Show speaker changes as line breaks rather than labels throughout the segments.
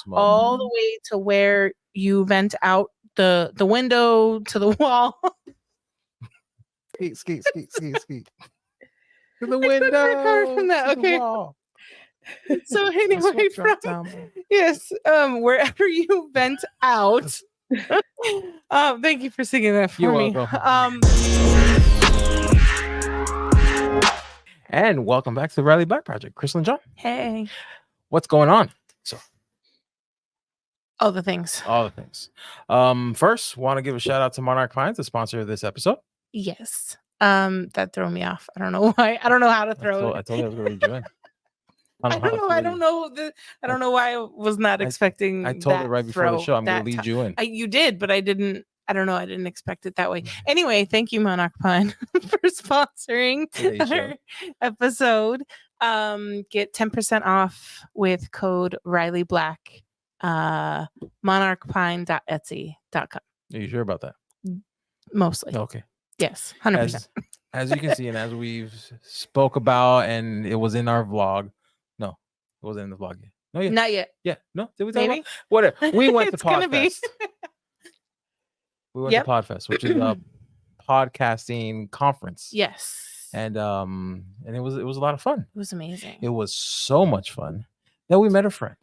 smoke.
all the way to where you vent out the window to the wall.
Skeet. To the window.
From that.
To the
Okay.
wall.
So anyway, yes, wherever you vent out. Thank you for singing that for
You're
me.
welcome. And welcome back to the Riley Black Project. Crystal and John.
Hey.
What's going on? So
all the things.
First, want to give a shout out to Monarch Pines, the sponsor of this episode.
Yes. That threw me off. I don't know why. I don't know how to throw it.
I told you I was going to read you in.
I don't know why I was not expecting.
I told it right before the show. I'm going to lead you in.
You did, but I didn't. I don't know. I didn't expect it that way. Anyway, thank you, Monarch Pine, for sponsoring our episode. Get 10% off with code Riley Black. monarchpine.etsy.com.
Are you sure about that?
Mostly.
Okay.
Yes, 100%.
As you can see, and as we've spoke about, and it was in our vlog. No, it wasn't in the vlog yet. No, yet.
Not yet.
Yeah. No, did we talk
Maybe?
about whatever? We went to Podfest. We went to Podfest, which is a podcasting conference.
Yes.
And it was a lot of fun.
It was amazing.
It was so much fun that we met a friend.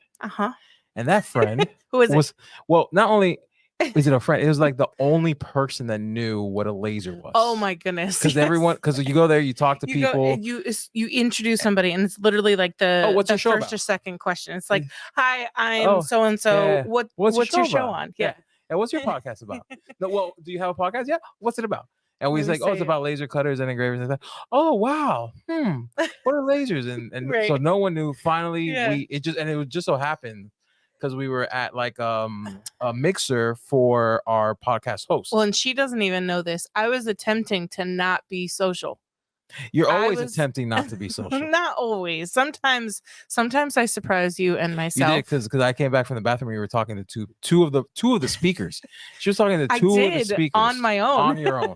And that friend
who was
well, not only is it a friend, it was like the only person that knew what a laser was.
Oh my goodness.
Because you go there, you talk to people.
You introduce somebody, and it's literally like the
what's your show
first
about?
or second question. It's like, hi, I'm so and so.
Yeah.
What's your show on? Yeah.
And what's your podcast about? No, well, do you have a podcast? Yeah. What's it about? And we was like, it's about laser cutters and engravers and stuff. Oh wow. What are lasers? And
right.
So no one knew. Finally, it would just so happen because we were at like a mixer for our podcast host.
Well, and she doesn't even know this. I was attempting to not be social.
You're always attempting not to be social.
Not always. Sometimes I surprise you and myself.
You did because I came back from the bathroom. We were talking to two of the speakers. She was talking to two of the speakers
on my own.
On your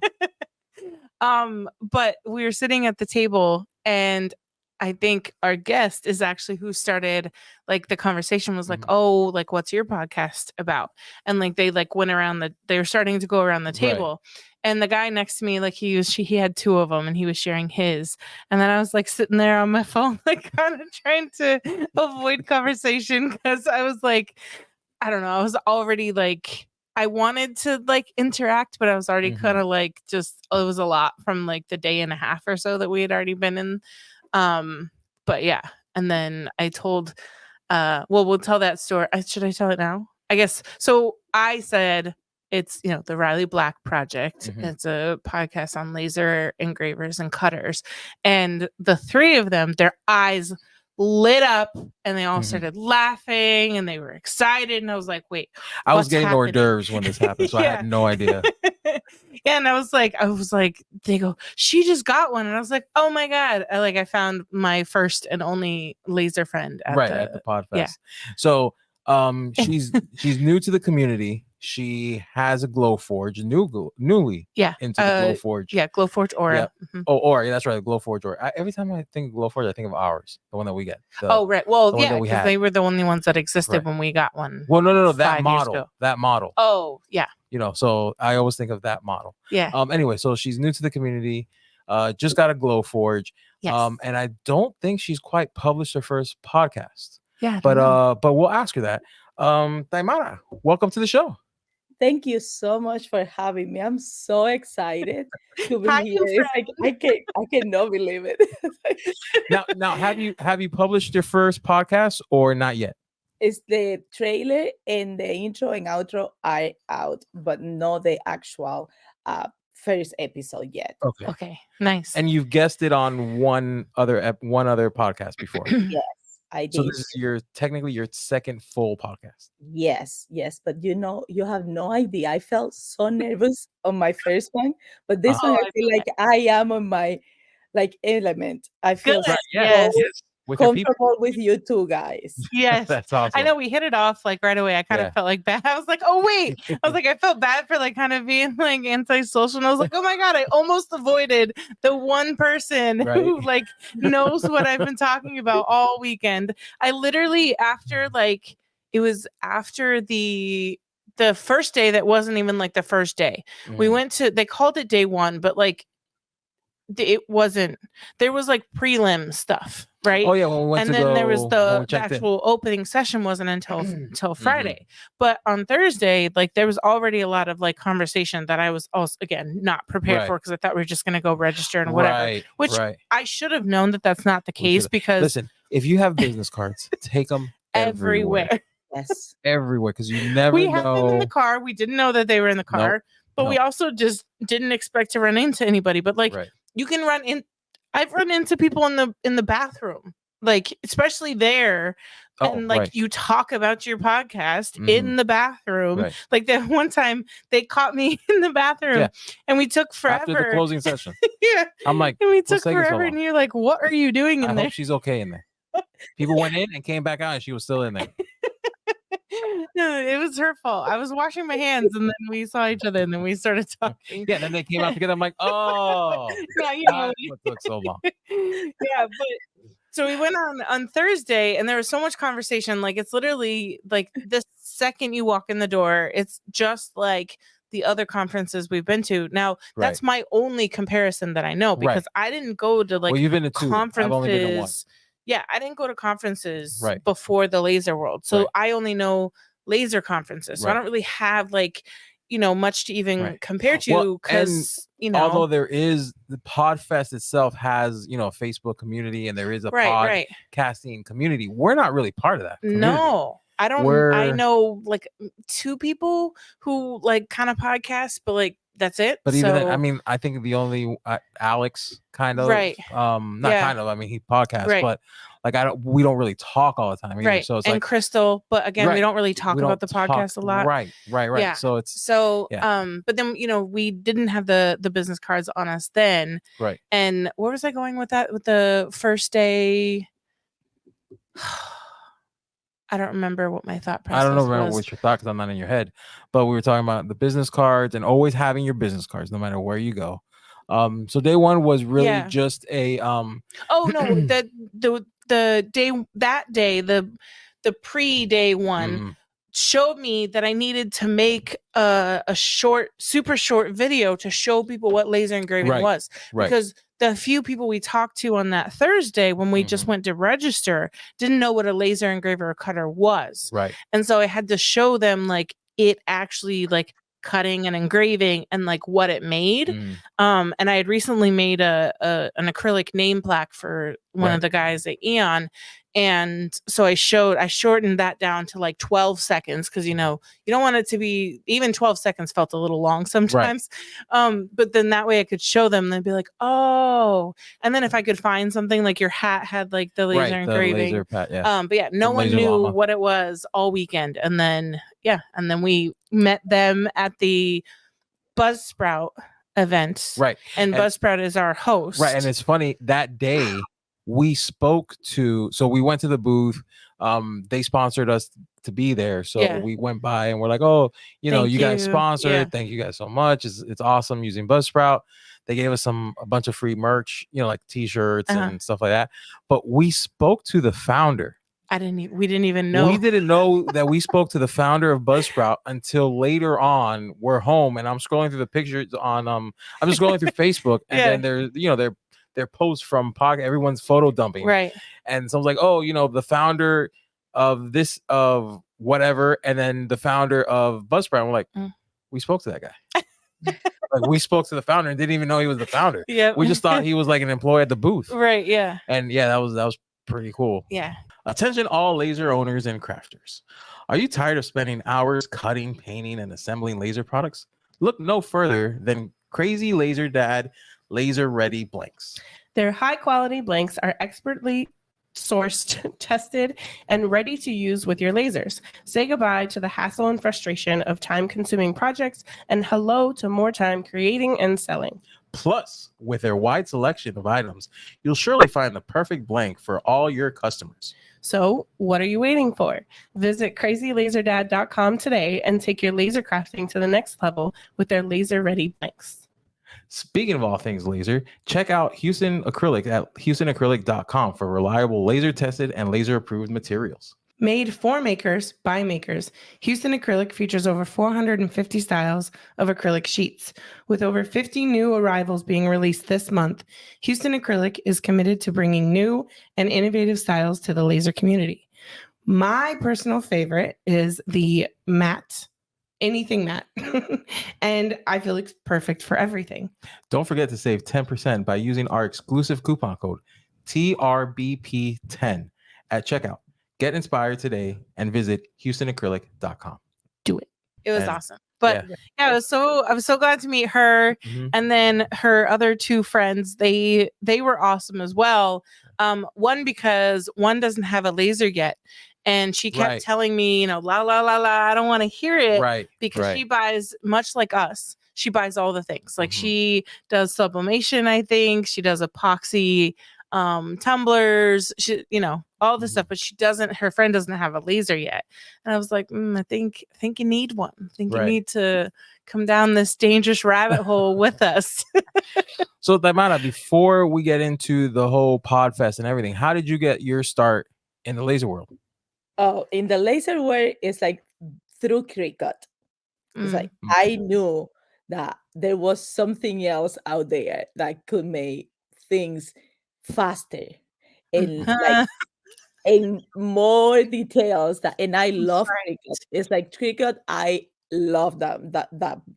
own. But we were sitting at the table, and I think our guest is actually who started like the conversation was like, oh, like what's your podcast about? And like they like went around they were starting to go around the table. Right. And the guy next to me, like he had two of them and he was sharing his. And then I was like sitting there on my phone, like kind of trying to avoid conversation because I was like, I don't know. I was already like, I wanted to like interact, but I was already kind of like it was a lot from like the day and a half or so that we had already been in. But yeah. And then I told, we'll tell that story. Should I tell it now? I guess. So I said, it's, the Riley Black Project. It's a podcast on laser engravers and cutters. And the three of them, their eyes lit up and they all started laughing and they were excited. And I was like, wait,
I was getting hors d'oeuvres when this happened. So I had no idea.
Yeah. And I was like, they go, she just got one. And I was like, oh my God. I found my first and only laser friend at the
Podfest.
Yeah.
So she's new to the community. She has a Glowforge, newly into the Glowforge.
Yeah, Glowforge Aura.
Yeah. Oh, Aura. Yeah, that's right. Glowforge Aura. Every time I think of Glowforge, I think of ours, the one that we get.
Right. Well, yeah, because they were the only ones that existed when we got one.
Well, no, that model. That model.
Oh, yeah.
So I always think of that model.
Yeah.
Anyway, so she's new to the community. Just got a Glowforge.
Yes.
And I don't think she's quite published her first podcast.
Yeah.
But we'll ask her that. Taimara, welcome to the show.
Thank you so much for having me. I'm so excited to be here. I cannot believe it.
now, have you published your first podcast or not yet?
It's the trailer and the intro and outro are out, but not the actual first episode yet.
Okay, nice.
And you've guessed it on one other podcast before.
Yes. I did.
So this is technically your second full podcast.
Yes. But you have no idea. I felt so nervous on my first one, but this one I feel like I am on my element. I feel
yes.
comfortable with you two guys.
Yes.
That's awesome.
I know we hit it off like right away. I kind of felt like bad. I was like, oh wait. I was like, I felt bad for like kind of being like antisocial. And I was like, oh my God, I almost avoided the one person who like knows what I've been talking about all weekend. I literally after like it was after the first day that wasn't even like the first day. We went to, they called it day one, but like it wasn't, there was like prelim stuff, right?
Oh yeah, when we went
and
to
then there was
when
the
we checked in.
actual opening session wasn't until Friday. But on Thursday, like there was already a lot of like conversation that I was also again not prepared for, because I thought we were just going to go register and whatever, which I should have known that that's not the case, because
listen, if you have business cards, take them everywhere.
Yes.
Everywhere, because you never
we
know.
had them in the car. We didn't know that they were in the car, but we also just didn't expect to run into anybody. But like you can run in. I've run into people in the bathroom, like especially there, and like you talk about your podcast in the bathroom. Like that one time they caught me in the bathroom, and we took forever
after the closing session.
I'm like, and we took forever, and you're like, what are you doing in there?
I hope she's okay in there. People went in and came back out, and she was still in there.
No, it was her fault. I was washing my hands, and then we saw each other, and then we started talking.
Yeah, then they came out together. I'm like, oh,
yeah,
what took so long?
Yeah, but so we went on Thursday, and there was so much conversation. Like it's literally like the second you walk in the door, it's just like the other conferences we've been to. Now that's my only comparison that I know, because I didn't go to like
you've been to two.
conferences.
I've only been to one.
Yeah, I didn't go to conferences before the Laser World. So I only know laser conferences. So I don't really have like, much to even compare to, because,
although there is the Podfest itself has, a Facebook community, and there is a podcasting community. We're not really part of that community.
No, I don't. I know like 2 people who like kind of podcast, but like that's it.
But even then, I mean, I think the only Alex kind of kind of. I mean, he podcasts, but like we don't really talk all the time either. So it's
and
like
Crystal, but again, we don't really talk about the podcast a lot.
Right.
Yeah.
So it's
but then we didn't have the business cards on us then.
Right.
And where was I going with that? With the first day. I don't remember what my thought process was.
I don't remember what your thought, because I'm not in your head. But we were talking about the business cards and always having your business cards no matter where you go. So day one was really just a oh
no, the day, that day, the pre-day one showed me that I needed to make a super short video to show people what laser engraving was. Because the few people we talked to on that Thursday when we just went to register didn't know what a laser engraver or cutter was.
Right.
And so I had to show them like it actually like cutting and engraving and like what it made. And I had recently made an acrylic name plaque for one of the guys at Eon. And so I shortened that down to like 12 seconds, because you don't want it to be, even 12 seconds felt a little long sometimes. But then that way I could show them, they'd be like, oh. And then if I could find something like your hat had like the laser engraving.
The laser pad,
but yeah, no one knew what it was all weekend. And then we met them at the Buzzsprout event.
Right.
And Buzzsprout is our host.
Right. And it's funny, that day we spoke to, so we went to the booth. They sponsored us to be there. So we went by and we're like, oh, you guys sponsored. Thank you guys so much. It's awesome using Buzzsprout. They gave us a bunch of free merch, like t-shirts and stuff like that. But we spoke to the founder.
We didn't even know.
We didn't know that we spoke to the founder of Buzzsprout until later on. We're home and I'm scrolling through the pictures on I'm just scrolling through Facebook, and then there's their posts from podcast, everyone's photo dumping.
Right.
And someone's like, oh, the founder of this, of whatever, and then the founder of Buzzsprout. We're like, we spoke to that guy. Like, we spoke to the founder and didn't even know he was the founder.
Yeah.
We just thought he was like an employee at the booth.
Right. Yeah.
And that was pretty cool.
Yeah.
Attention all laser owners and crafters. Are you tired of spending hours cutting, painting, and assembling laser products? Look no further than Crazy Laser Dad Laser Ready Blanks.
Their high-quality blanks are expertly sourced, tested, and ready to use with your lasers. Say goodbye to the hassle and frustration of time-consuming projects, and hello to more time creating and selling.
Plus, with their wide selection of items, you'll surely find the perfect blank for all your customers.
So, what are you waiting for? Visit crazylaserdad.com today and take your laser crafting to the next level with their laser-ready blanks.
Speaking of all things laser, check out Houston Acrylic at houstonacrylic.com for reliable laser tested and laser approved materials.
Made for makers by makers, Houston Acrylic features over 450 styles of acrylic sheets. With over 50 new arrivals being released this month, Houston Acrylic is committed to bringing new and innovative styles to the laser community. My personal favorite is the matte, anything matte, and I feel it's perfect for everything.
Don't forget to save 10% by using our exclusive coupon code TRBP10 at checkout. Get inspired today and visit HoustonAcrylic.com.
Do it.
It was awesome. But yeah, I was so glad to meet her.
Mhm.
And then her other two friends, they were awesome as well. One because one doesn't have a laser yet. And she kept telling me, la la la la, I don't want to hear it. Because she buys, much like us, she buys all the things. Like she does sublimation, I think. She does epoxy tumblers, she, all this stuff, but her friend doesn't have a laser yet. And I was like, I think you need one. I think you need to come down this dangerous rabbit hole with us.
So Taimara, before we get into the whole Podfest and everything, how did you get your start in the laser world?
Oh, in the laser world, it's like through Cricut. It's like I knew that there was something else out there that could make things faster and like in more details and I love Cricut. It's like Cricut, I love them, that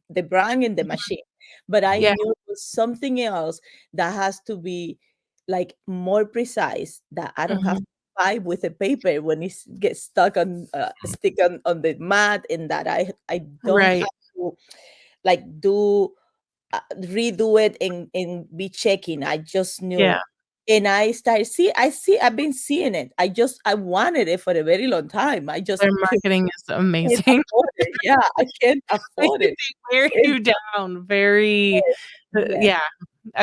the brand and the machine. But I knew there was something else that has to be like more precise, that I don't have to fight with the paper when it gets stuck on stick on the mat, and that I don't have to like do redo it and be checking. I just knew. And I've been seeing it. I wanted it for a very long time.
Their marketing is amazing.
Yeah, I can't afford it.
They wear you down very, I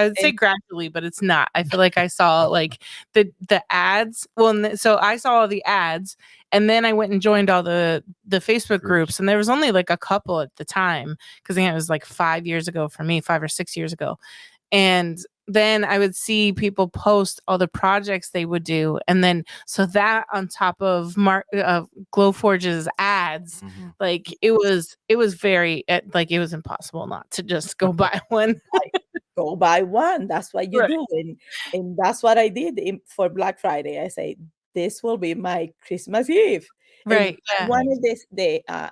would say gradually, but it's not. I feel like I saw like the ads. Well, so I saw all the ads, and then I went and joined all the Facebook groups, and there was only like a couple at the time, because I think it was like 5 years ago for me, 5 or 6 years ago. And then I would see people post all the projects they would do. And then, so that on top of Glowforge's ads, like it was very, like it was impossible not to just go buy one.
Go buy one. That's what you do. And that's what I did for Black Friday. I say, this will be my Christmas Eve.
Right.
And I wanted the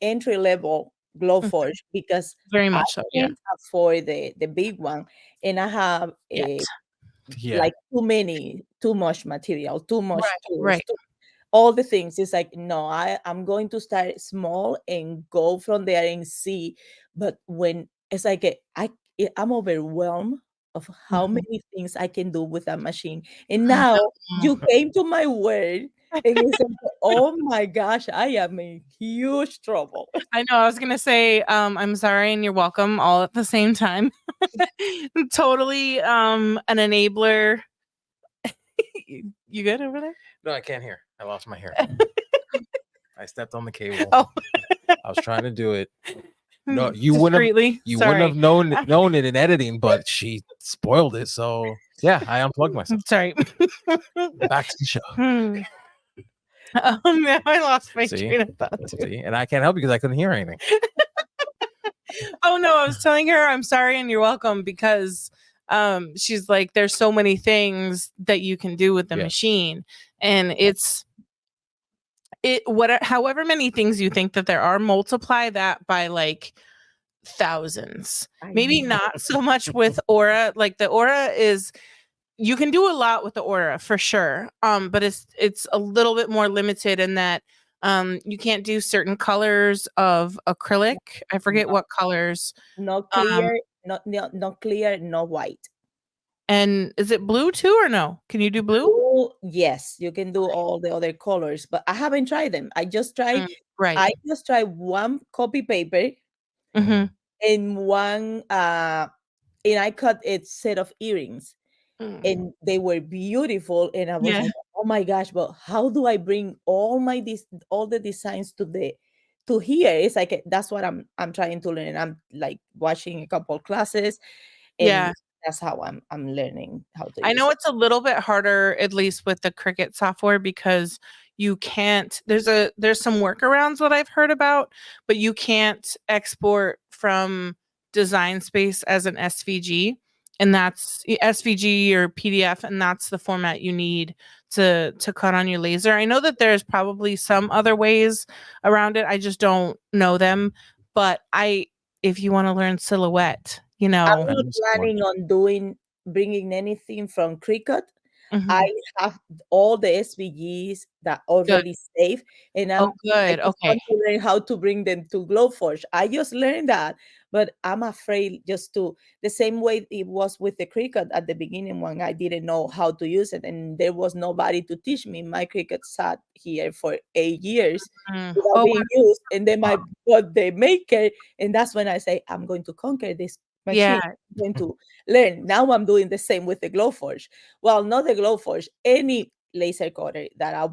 entry level Glowforge because
very much so. Yeah.
For the big one, and I have like too much material, too much tools, all the things. It's like, no, I'm going to start small and go from there and see. But when it's like I'm overwhelmed of how many things I can do with that machine. And now you came to my world and it's like, oh my gosh, I am in huge trouble.
I know. I was gonna say, I'm sorry and you're welcome all at the same time. Totally an enabler. You good over there?
No, I can't hear. I lost my hair. I stepped on the cable.
Oh.
I was trying to do it. No, you wouldn't have known it in editing, but she spoiled it. So yeah, I unplugged myself.
Sorry.
Back to the show.
Now I lost my train of thought.
See? And I can't help you because I couldn't hear anything.
Oh no, I was telling her I'm sorry and you're welcome, because she's like, there's so many things that you can do with the machine, and however many things you think that there are, multiply that by like thousands. Maybe not so much with Aura. Like the Aura is, you can do a lot with the Aura for sure. But it's a little bit more limited in that you can't do certain colors of acrylic. I forget what colors.
No clear, not clear, no white.
And is it blue too, or no? Can you do blue?
Oh, yes, you can do all the other colors, but I haven't tried them. I just tried one copy paper and one and I cut a set of earrings, and they were beautiful. And I was like, oh my gosh, but how do I bring all the designs to here? It's like that's what I'm trying to learn. I'm like watching a couple classes, and that's how I'm learning how to.
I know it's a little bit harder, at least with the Cricut software, because you can't, there's some workarounds that I've heard about, but you can't export from Design Space as an SVG, and that's SVG or PDF, and that's the format you need to cut on your laser. I know that there's probably some other ways around it. I just don't know them, but if you want to learn silhouette,
I'm not planning on bringing anything from Cricut. I have all the SVGs that already saved, and I just want to learn how to bring them to Glowforge. I just learned that, but I'm afraid just to the same way it was with the Cricut at the beginning when I didn't know how to use it, and there was nobody to teach me. My Cricut sat here for 8 years without being used, and then I got the maker, and that's when I say I'm going to conquer this machine.
Yeah.
I'm going to learn. Now I'm doing the same with the Glowforge. Well, not the Glowforge, any laser cutter that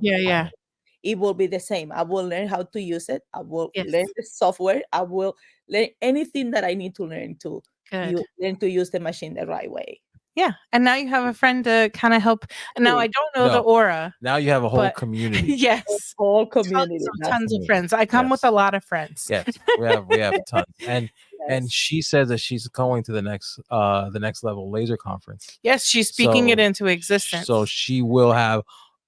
it will be the same. I will learn how to use it. I will learn the software. I will learn anything that I need to learn to learn to use the machine the right way.
Yeah, and now you have a friend to kind of help. And now I don't know the aura.
Now you have a whole community.
Yes,
a whole community.
Tons of friends. I come with a lot of friends.
Yes, we have tons. And she says that she's going to the next level laser conference.
Yes, she's speaking it into existence.
So she will have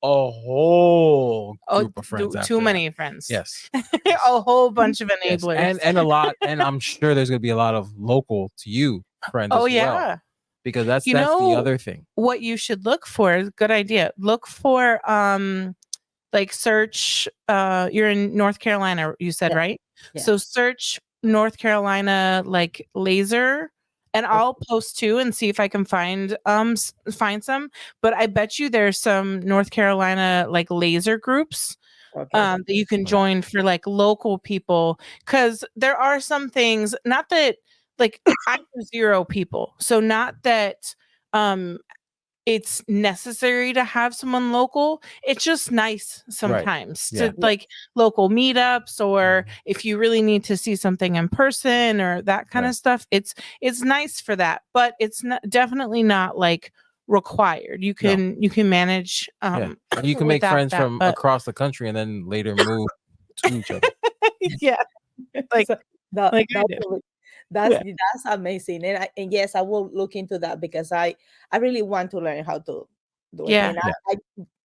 a whole group of friends.
Too many friends.
Yes,
a whole bunch of enablers.
Yes. And a lot. And I'm sure there's going to be a lot of local to you friends. As well. Because that's the other thing.
What you should look for, good idea. Look for like search you're in North Carolina, you said, right? Yeah. So search North Carolina like laser, and I'll post too and see if I can find some. But I bet you there's some North Carolina like laser groups that you can join for like local people, because there are some things, not that like I know 0 people, so not that it's necessary to have someone local. It's just nice sometimes to like local meetups, or if you really need to see something in person or that kind of stuff. It's nice for that, but it's definitely not like required. You can manage.
You can make friends from across the country and then later move to each other.
Like
that's amazing, and yes, I will look into that because I really want to learn how to do it. And I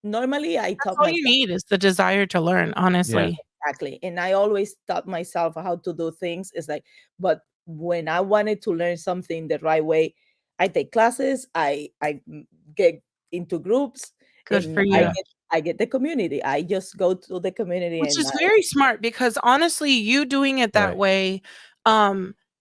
normally taught
all you need is the desire to learn, honestly.
Exactly. And I always taught myself how to do things. It's like, but when I wanted to learn something the right way, I take classes, I get into groups.
Good for you.
I get the community. I just go to the community,
which is very smart, because honestly, you doing it that way,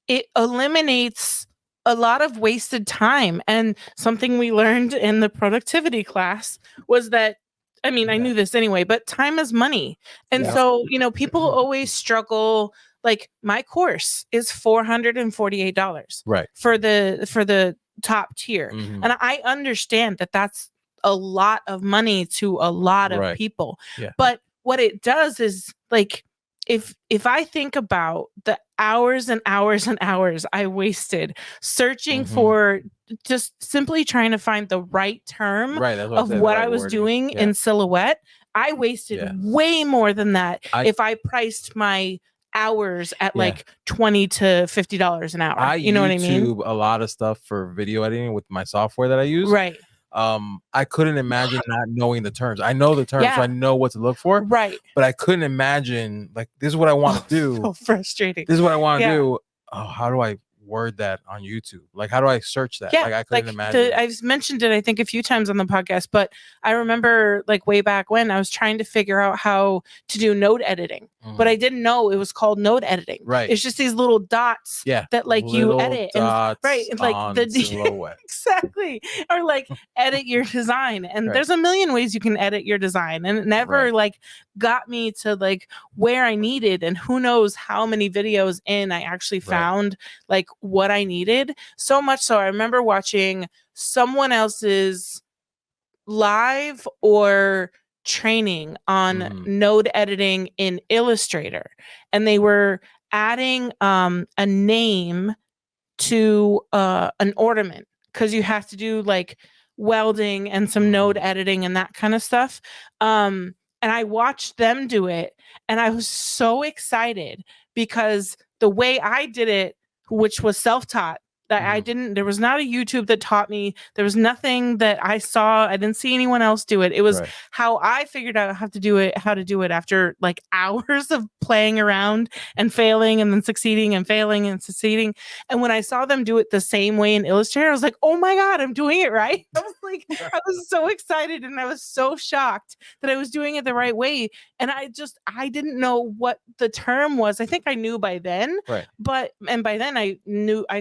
it eliminates a lot of wasted time. And something we learned in the productivity class was that, I mean, I knew this anyway, but time is money. And so, people always struggle. Like my course is $448 for the top tier. And I understand that that's a lot of money to a lot of people. But what it does is, like, if I think about the hours and hours and hours I wasted searching for just simply trying to find the right term of what I was doing in silhouette, I wasted way more than that if I priced my hours at like $20 to $50 an hour. You know what I mean?
I YouTube a lot of stuff for video editing with my software that I use. I couldn't imagine not knowing the terms. I know the terms, so I know what to look for. But I couldn't imagine, like, this is what I want to do.
So frustrating.
This is what I want to do. Oh, how do I word that on YouTube? Like, how do I search that? Like, I couldn't imagine.
I've mentioned it, I think, a few times on the podcast, but I remember, like, way back when I was trying to figure out how to do node editing, but I didn't know it was called node editing. It's just these little dots that, like, you edit and like the silhouette. Exactly. Or like edit your design. And there's a million ways you can edit your design, and it never like got me to like where I needed, and who knows how many videos in I actually found like what I needed. So much so I remember watching someone else's live or training on node editing in Illustrator, and they were adding a name to an ornament, because you have to do like welding and some node editing and that kind of stuff. And and I watched them do it, and I was so excited because the way I did it, which was self-taught, that I didn't, there was not a YouTube that taught me. There was nothing that I saw. I didn't see anyone else do it. It was how I figured out how to do it after like hours of playing around and failing and then succeeding and failing and succeeding. And when I saw them do it the same way in Illustrator, I was like, oh my God, I'm doing it right. I was like, I was so excited and I was so shocked that I was doing it the right way. And I didn't know what the term was. I think I knew by then, but by then I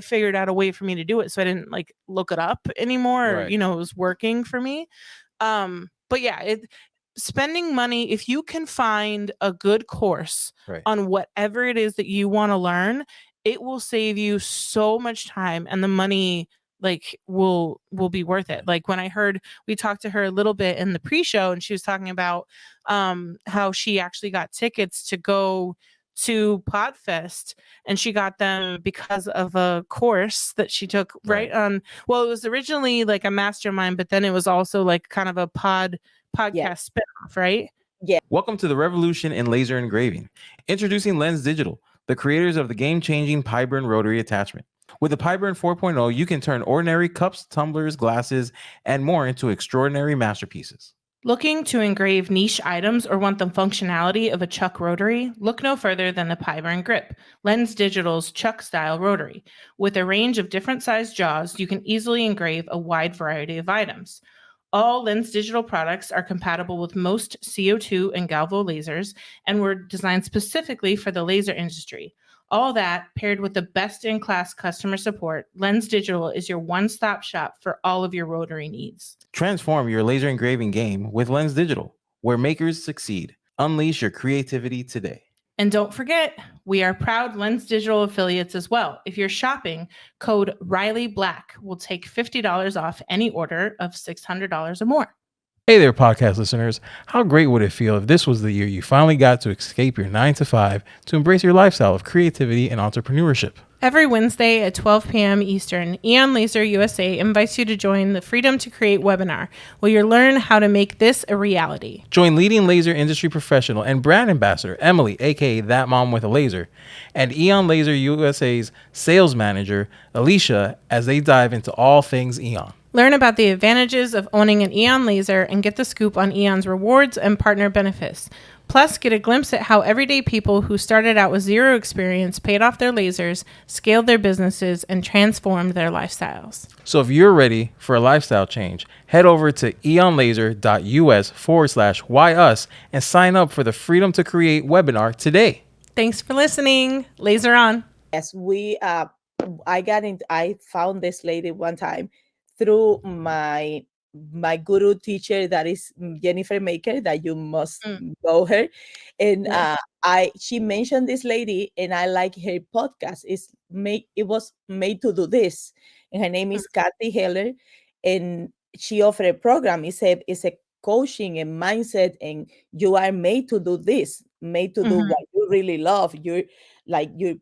figured out a way for me to do it, so I didn't like look it up anymore, or, it was working for me. But yeah, spending money, if you can find a good course on whatever it is that you want to learn, it will save you so much time, and the money like will be worth it. Like when we talked to her a little bit in the pre-show, and she was talking about how she actually got tickets to go to Podfest, and she got them because of a course that she took it was originally like a mastermind, but then it was also like kind of a podcast spinoff, right?
Yeah.
Welcome to the revolution in laser engraving. Introducing Lens Digital, the creators of the game-changing Pyburn rotary attachment. With the Pyburn 4.0, you can turn ordinary cups, tumblers, glasses, and more into extraordinary masterpieces.
Looking to engrave niche items or want the functionality of a Chuck rotary? Look no further than the Pyburn Grip, Lens Digital's Chuck-style rotary. With a range of different sized jaws, you can easily engrave a wide variety of items. All Lens Digital products are compatible with most CO2 and Galvo lasers and were designed specifically for the laser industry. All that, paired with the best-in-class customer support, Lens Digital is your one-stop shop for all of your rotary needs.
Transform your laser engraving game with Lens Digital, where makers succeed. Unleash your creativity today.
And don't forget, we are proud Lens Digital affiliates as well. If you're shopping, code RileyBlack will take $50 off any order of $600 or more.
Hey there, podcast listeners. How great would it feel if this was the year you finally got to escape your 9-to-5 to embrace your lifestyle of creativity and entrepreneurship?
Every Wednesday at 12 p.m. Eastern, Eon Laser USA invites you to join the Freedom to Create webinar, where you'll learn how to make this a reality.
Join leading laser industry professional and brand ambassador Emily, aka That Mom with a Laser, and Eon Laser USA's sales manager Alicia as they dive into all things Eon.
Learn about the advantages of owning an Eon laser and get the scoop on Eon's rewards and partner benefits. Plus, get a glimpse at how everyday people who started out with zero experience paid off their lasers, scaled their businesses, and transformed their lifestyles.
So if you're ready for a lifestyle change, head over to eonlaser.us/whyus and sign up for the Freedom to Create webinar today.
Thanks for listening. Laser on.
Yes, I found this lady one time through my guru teacher, that is Jennifer Maker, that you must know her. And she mentioned this lady, and I like her podcast. It was made to do this, and her name is Kathy Heller, and she offered a program. It's a coaching and mindset, and you are made to do this, made to do what you really love. You're like your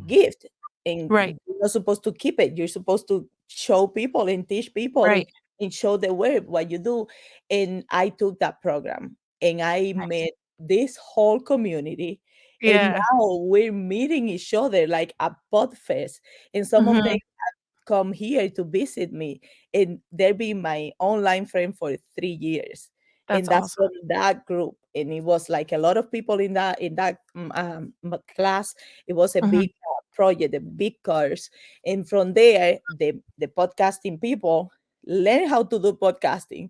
gift, and you're not supposed to keep it. You're supposed to show people and teach people and show the way what you do. And I took that program, and I met this whole community. And now we're meeting each other like at Podfest, and some of them have come here to visit me, and they've been my online friend for 3 years. That's awesome. From that group, and it was like a lot of people in that class. It was a big project, a big course, and from there the podcasting people learn how to do podcasting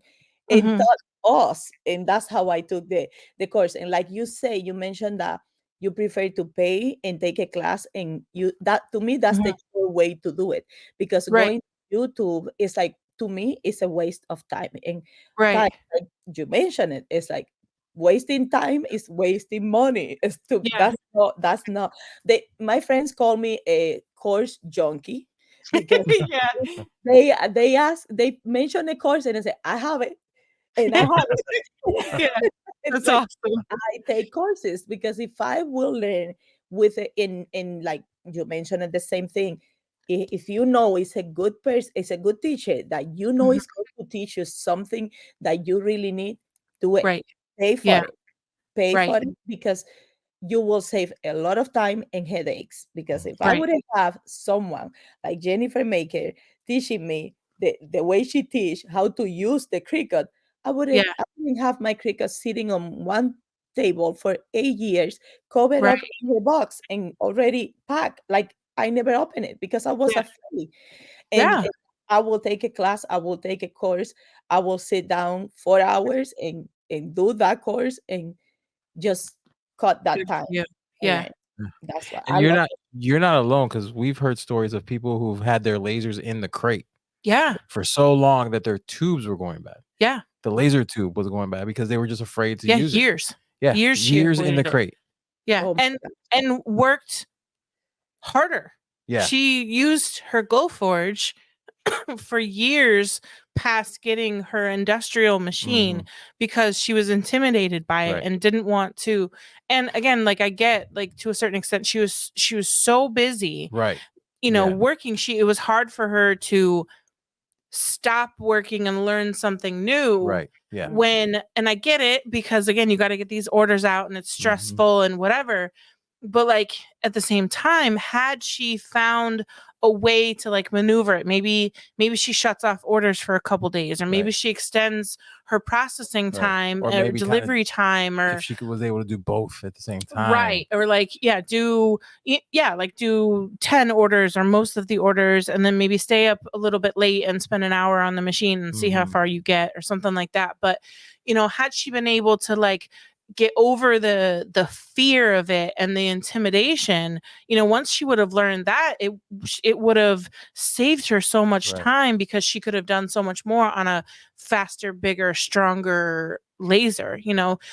and taught us, and that's how I took the course. And like you say, you mentioned that you prefer to pay and take a class, and that to me that's the true way to do it, because going to YouTube is like, to me, it's a waste of time. And time, like you mentioned it's like wasting time is wasting money. That's not my friends call me a course junkie, because they mention a course and I say I have it, and I have it.
That's like, awesome.
I take courses because if I will learn with it in like you mentioned it, the same thing. If you know it's a good person, it's a good teacher that you know is going to teach you something that you really need, do it. Pay for it. pay for it, because you will save a lot of time and headaches. Because if I wouldn't have someone like Jennifer Maker teaching me the way she teach how to use the Cricut, I wouldn't have my Cricut sitting on one table for 8 years, covered up in the box and already packed. Like I never opened it because I was afraid. And I will take a class, I will take a course, I will sit down 4 hours and do that course and just cut that time.
Yeah.
That's what
and you're not alone, because we've heard stories of people who've had their lasers in the crate for so long that their tubes were going bad. The laser tube was going bad because they were just afraid to use
years.
it. Years in the crate.
And worked harder. She used her Glowforge for years past getting her industrial machine because she was intimidated by it and didn't want to. And again, like I get, like to a certain extent, she was so busy, working. It was hard for her to stop working and learn something new. And I get it, because again, you got to get these orders out and it's stressful and whatever. But like at the same time, had she found a way to like maneuver it, maybe she shuts off orders for a couple days, or maybe she extends her processing time or delivery time, or
if she was able to do both at the same time,
or like do 10 orders or most of the orders, and then maybe stay up a little bit late and spend an hour on the machine and see how far you get, or something like that. But had she been able to like get over the fear of it and the intimidation, once she would have learned that, it would have saved her so much time, because she could have done so much more on a faster, bigger, stronger laser.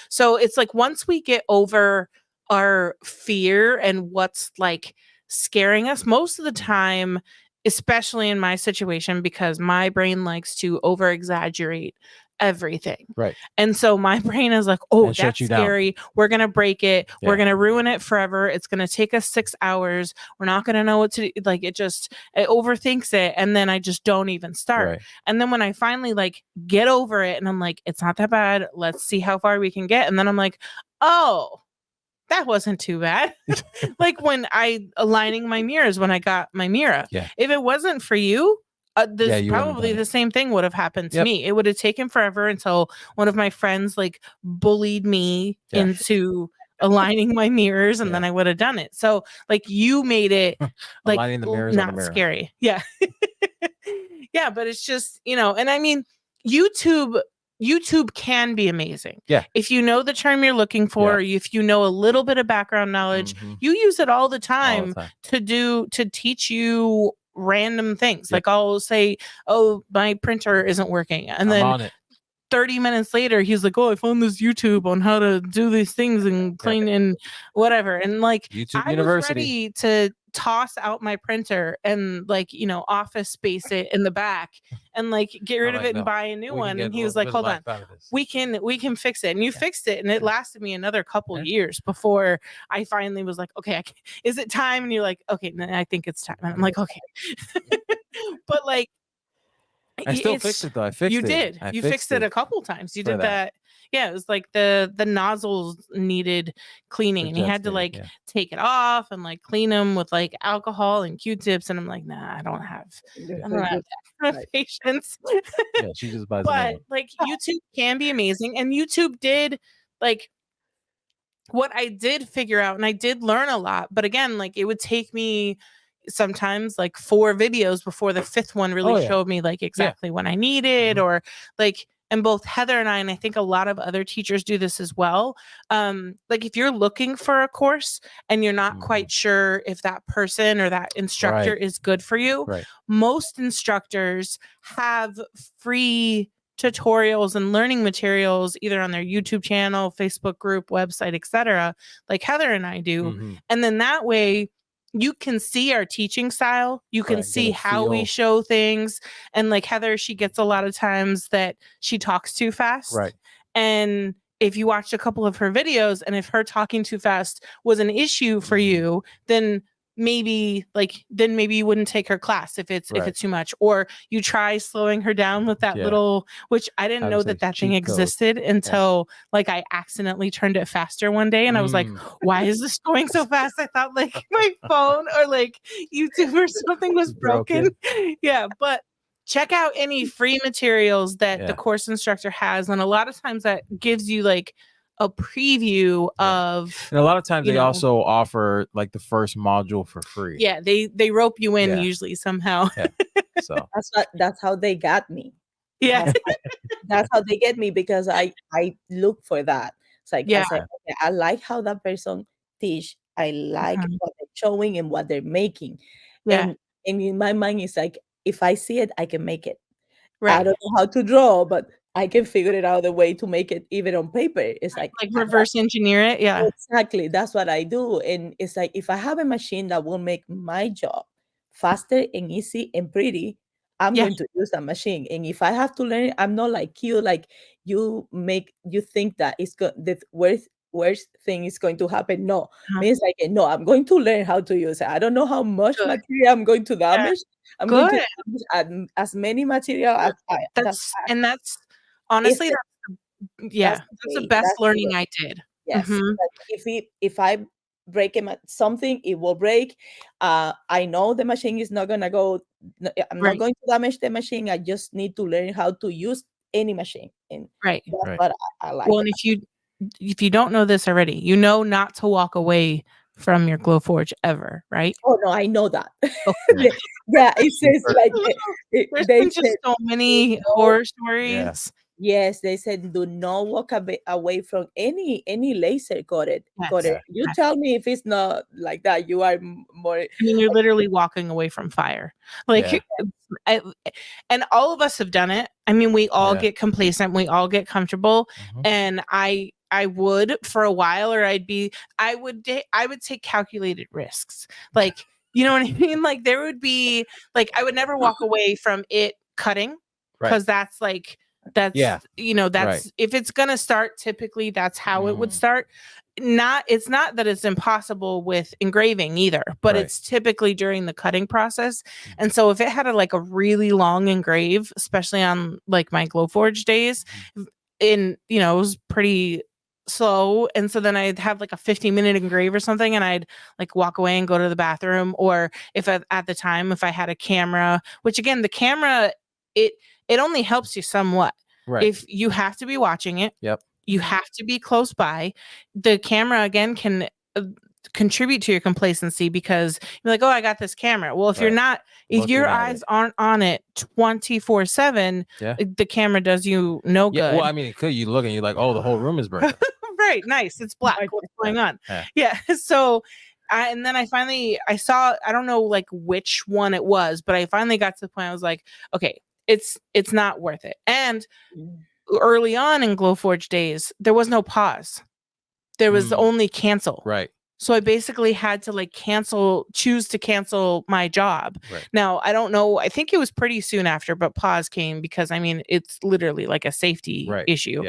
So it's like, once we get over our fear and what's like scaring us, most of the time, especially in my situation, because my brain likes to over exaggerate everything. And so my brain is like, oh, that's scary. We're going to break it. We're going to ruin it forever. It's going to take us 6 hours. We're not going to know what to do. Like it overthinks it. And then I just don't even start. And then when I finally like get over it and I'm like, it's not that bad. Let's see how far we can get. And then I'm like, oh, that wasn't too bad. Like when aligning my mirrors, when I got my mirror, if it wasn't for you, probably the same thing would have happened to me. It would have taken forever until one of my friends like bullied me into aligning my mirrors, and then I would have done it. So like you made it like
aligning the mirrors
not
on the mirror.
Scary. But it's just, and I mean, YouTube can be amazing. If you know the term you're looking for, if you know a little bit of background knowledge, you use it all the time to teach you random things. Like I'll say, oh, my printer isn't working, and then on it. 30 minutes later he's like, oh, I found this YouTube on how to do these things and clean and whatever. And like
YouTube
I
University.
was ready to toss out my printer and like office space it in the back and like get rid of it and buy a new one. And he was like, hold on, we can fix it. And you fixed it, and it lasted me another couple years before I finally was like, okay, is it time? And you're like, okay, I think it's time. And I'm like, okay. But like
I still fixed it though. I fixed it.
You fixed it a couple times. You did that. Yeah, it was like the nozzles needed cleaning, and he had to like take it off and like clean them with like alcohol and Q-tips. And I'm like, nah, I don't have that patience.
She just buys.
But like YouTube can be amazing, and YouTube did like what I did figure out, and I did learn a lot. But again, like it would take me sometimes like 4 videos before the 5th one really showed me like exactly what I needed, or like. And both Heather and I think a lot of other teachers do this as well. Like if you're looking for a course and you're not quite sure if that person or that instructor is good for you, most instructors have free tutorials and learning materials either on their YouTube channel, Facebook group, website, etc., like Heather and I do. And then that way you can see our teaching style. You can see how we show things. And like Heather, she gets a lot of times that she talks too fast. And if you watched a couple of her videos, and if her talking too fast was an issue for you, then maybe then maybe you wouldn't take her class if it's too much, or you try slowing her down with that little, which I didn't know that thing existed until like I accidentally turned it faster one day, and I was like, why is this going so fast? I thought like my phone or like YouTube or something was broken. Yeah, but check out any free materials that the course instructor has, and a lot of times that gives you like a preview of,
and a lot of times they also offer like the first module for free.
Yeah, they rope you in usually somehow.
So
that's how they got me.
Yeah,
that's how they get me, because I look for that. It's like I say, okay, I like how that person teach. I like what they're showing and what they're making. And in my mind, it's like, if I see it, I can make it.
Right.
I don't know how to draw, but I can figure it out a way to make it even on paper. It's like
reverse engineer it. Yeah,
exactly. That's what I do. And it's like, if I have a machine that will make my job faster and easy and pretty, I'm going to use that machine. And if I have to learn, I'm not like you. Like you think that it's the worst thing is going to happen. No, means like, no, I'm going to learn how to use it. I don't know how much material I'm going to damage. I'm going to damage as many material as
that's honestly that's the best learning I did.
Yes. If I break something, it will break. I know the machine is not gonna go. I'm not going to damage the machine. I just need to learn how to use any machine. And that's what I like.
Well, and if you don't know this already, you know not to walk away from your Glowforge ever, right?
Oh no, I know that. Yeah, it says like
there's been just so many horror stories.
Yes, they said do not walk away from any laser coated. You tell me if it's not like that. You are more.
I mean, you're literally walking away from fire. Like, and all of us have done it. I mean, we all get complacent. We all get comfortable. And I would for a while, or I would take calculated risks. Like, you know what I mean? Like there would be like, I would never walk away from it cutting, because that's like, you know, that's if it's gonna start, typically that's how it would start. It's not that it's impossible with engraving either, but it's typically during the cutting process. And so if it had a really long engrave, especially on like my Glowforge days, it was pretty slow, and so then I'd have like a 15-minute engrave or something, and I'd like walk away and go to the bathroom. Or if at the time, if I had a camera, which again, the camera, it only helps you somewhat. If you have to be watching it, you have to be close by. The camera again can contribute to your complacency, because you're like, oh, I got this camera. Well, if you're not, if your eyes aren't on it 24/7, the camera does you no good.
Well, I mean, you look and you're like, oh, the whole room is burning.
Right, nice. It's black. What's going on? Yeah. So and then I saw, I don't know like which one it was, but I finally got to the point I was like, okay, it's not worth it. And early on in Glowforge days, there was no pause. There was only cancel.
Right.
So I basically had to like choose to cancel my job. Now, I don't know. I think it was pretty soon after, but pause came because I mean, it's literally like a safety issue.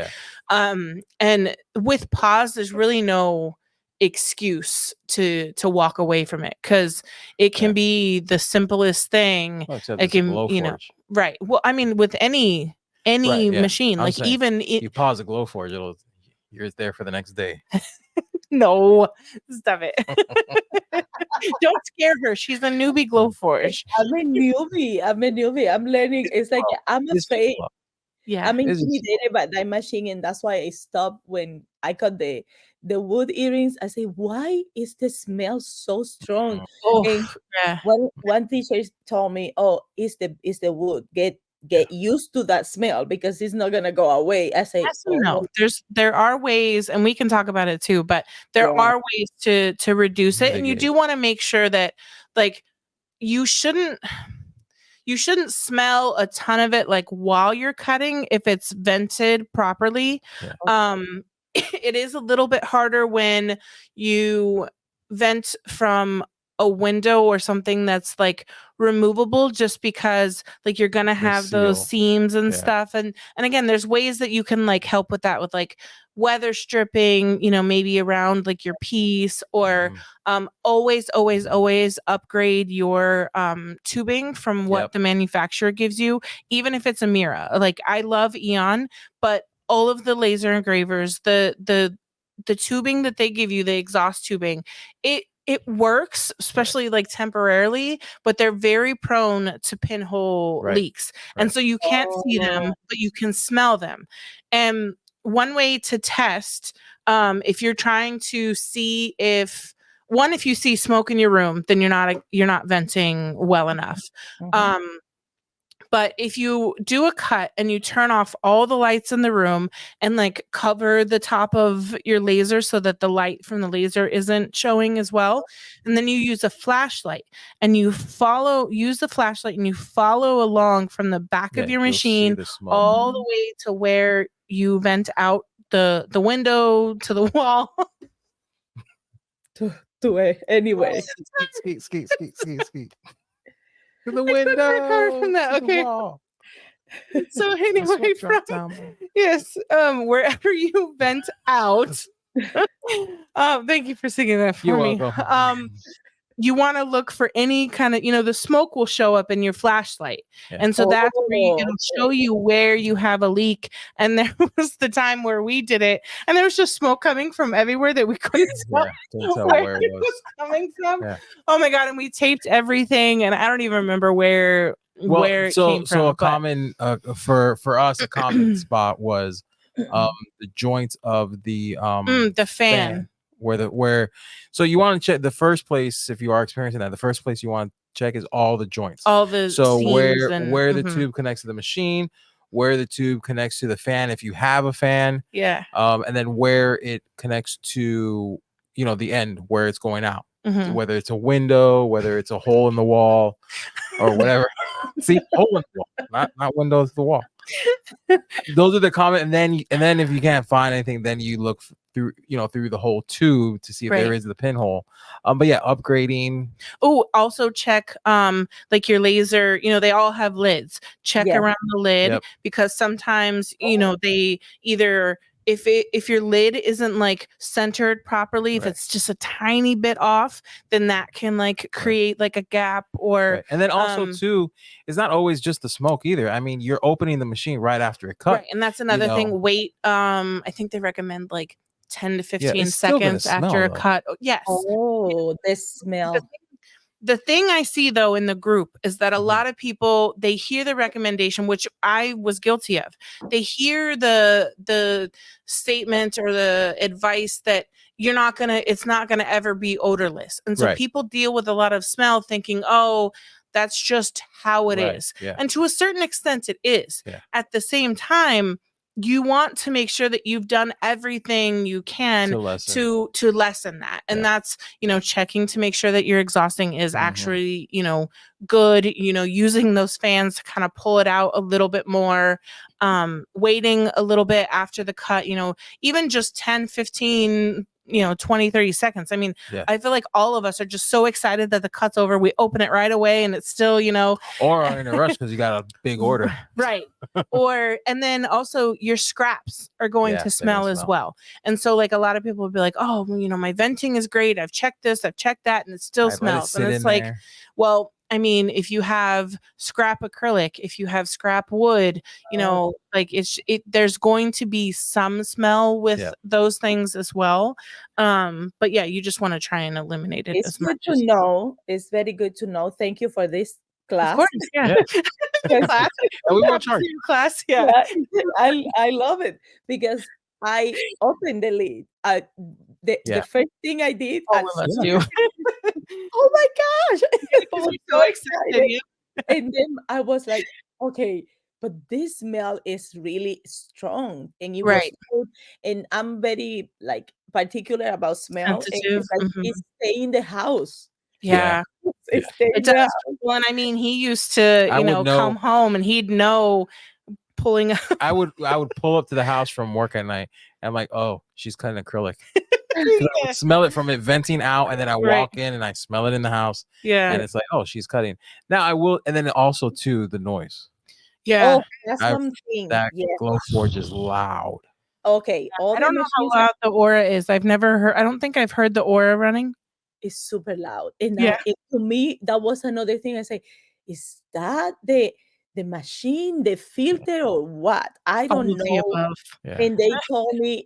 And with pause, there's really no excuse to walk away from it, because it can be the simplest thing. It can, right. Well, I mean, with any machine, like even
you pause a Glowforge, you're there for the next day.
No, stop it. Don't scare her. She's a newbie Glowforge.
I'm a newbie. I'm learning. It's like I'm afraid.
Yeah,
I'm intimidated by that machine, and that's why I stopped when I cut the wood earrings. I say, why is the smell so strong? And one teacher told me, oh, it's the wood. Get used to that smell, because it's not gonna go away. I say,
no. There are ways, and we can talk about it too, but there are ways to reduce it. And you do want to make sure that like you shouldn't smell a ton of it like while you're cutting if it's vented properly. It is a little bit harder when you vent from a window or something that's like removable, just because like you're gonna have those seams and stuff. And again, there's ways that you can like help with that, with like weather stripping, you know, maybe around like your piece, or always upgrade your tubing from what the manufacturer gives you, even if it's a Mira. Like I love Eon, but all of the laser engravers, the tubing that they give you, the exhaust tubing, it works, especially like temporarily, but they're very prone to pinhole leaks. And so you can't see them, but you can smell them. And one way to test, if you're trying to see if you see smoke in your room, then you're not venting well enough. But if you do a cut and you turn off all the lights in the room and like cover the top of your laser so that the light from the laser isn't showing as well, and then you use a flashlight and you use the flashlight and you follow along from the back of your machine all the way to where you vent out the window to the wall.
Anyway.
Ski. To the window. From that. Okay. The wall.
So anyway, wherever you vent out. Thank you for singing that for me. You want to look for any kind of, the smoke will show up in your flashlight. And so that's where it'll show you where you have a leak. And there was the time where we did it and there was just smoke coming from everywhere that we couldn't tell where it was coming from. Yeah. Oh my God. And we taped everything and I don't even remember where it came from.
So a common, for us, a common spot was the joints of the
fan.
So you want to check the first place, if you are experiencing that, the first place you want to check is all the joints,
all the
where the tube connects to the machine, where the tube connects to the fan if you have a fan, and then where it connects to the end where it's going out, whether it's a window, whether it's a hole in the wall or whatever. See, hole in the wall, not windows to the wall. Those are the common, and then if you can't find anything, then you look through the whole tube to see if there is the pinhole. But yeah, upgrading.
Oh, also check like your laser, they all have lids. Check around the lid because sometimes they either if your lid isn't like centered properly, if it's just a tiny bit off, then that can like create like a gap or
and then also too, it's not always just the smoke either. I mean, you're opening the machine right after it cut.
Right. And that's another thing. Wait, I think they recommend like 10 to 15 seconds after a cut. Oh, yes.
Oh, this smell.
The thing I see though in the group is that a lot of people, they hear the recommendation, which I was guilty of. They hear the statement or the advice that it's not gonna ever be odorless. And so people deal with a lot of smell thinking, oh, that's just how it is. Yeah. And to a certain extent it is. Yeah. At the same time, you want to make sure that you've done everything you can to lessen that. And that's, checking to make sure that your exhausting is actually, good, using those fans to kind of pull it out a little bit more, waiting a little bit after the cut, even just 10, 15, 20, 30 seconds. I mean, I feel like all of us are just so excited that the cut's over. We open it right away and it's still,
or are in a rush because you got a big order.
Right. And then also your scraps are going to smell as well. And so like a lot of people will be like, oh, my venting is great. I've checked this, I've checked that, and it still smells. And it's like, well, I mean, if you have scrap acrylic, if you have scrap wood, like there's going to be some smell with those things as well. But yeah, you just want to try and eliminate it.
It's good to know. It's very good to know. Thank you for this class.
Of course, yeah.
Class. And we want to charge
class.
I love it because I opened the lid. The first thing I did, oh my gosh, I was so excited. And then I was like, okay, but this smell is really strong, and it was good. And I'm very like particular about smell.
Sensitive.
It stay in the house.
Yeah. It does. Well, and I mean, he used to, come home and he'd know pulling up.
I would pull up to the house from work at night. And I'm like, oh, she's cutting acrylic. I would smell it from it venting out, and then I walk in and I smell it in the house.
Yeah.
And it's like, oh, she's cutting. Now I will, and then also too the noise.
Yeah. Oh, that's something.
That Glowforge is loud.
Okay.
I don't know how loud the Aura is. I've never heard. I don't think I've heard the Aura running.
It's super loud. And now to me, that was another thing. I say, is that the machine, the filter, or what? I don't know.
Yeah.
And they told me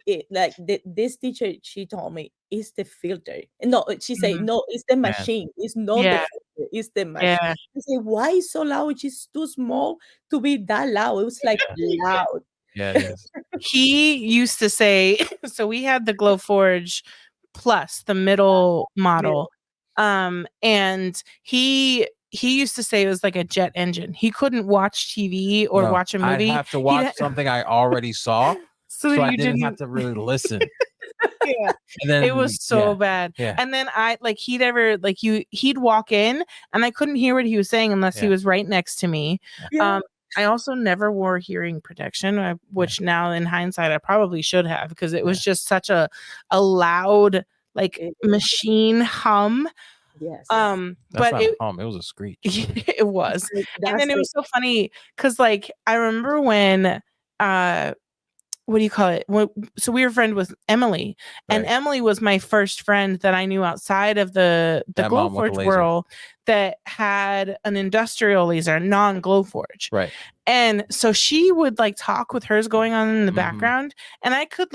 this teacher, she told me it's the filter. No, she said no, it's the machine. It's not the filter, it's the machine. I say, why is so loud? It's too small to be that loud. It was like loud.
Yeah, it is.
He used to say, so we had the Glowforge Plus, the middle model. And he used to say it was like a jet engine. He couldn't watch TV or watch a movie.
I'd have to watch something I already saw, so I didn't have to really listen.
Yeah,
and then,
it was so bad.
Yeah.
And then he'd walk in, and I couldn't hear what he was saying unless he was right next to me. Yeah. I also never wore hearing protection, which now in hindsight I probably should have, because it was just such a loud machine hum.
Yes.
But
it was a screech.
It was. And then it was so funny because I remember when what do you call it? So we were friends with Emily, and Emily was my first friend that I knew outside of the Glowforge world that had an industrial laser, non-Glowforge.
Right.
And so she would talk with hers going on in the background, and I could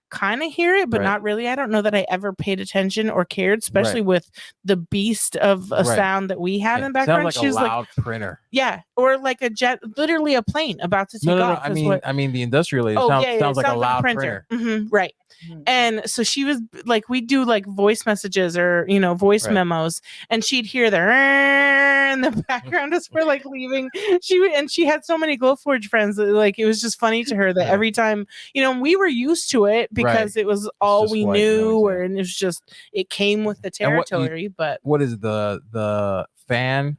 kind of hear it, but not really. I don't know that I ever paid attention or cared, especially with the beast of a sound that we had in the background.
Sounds like a loud printer.
Yeah, or like a jet, literally a plane about to take off.
No. I mean the industrial laser sounds like a loud printer.
Right. And so she was we'd do voice messages or voice memos, and she'd hear the in the background as we're leaving. She had so many Glowforge friends that, it was just funny to her that every time we were used to it because it was all we knew, and it was just it came with the territory. But
what is the fan?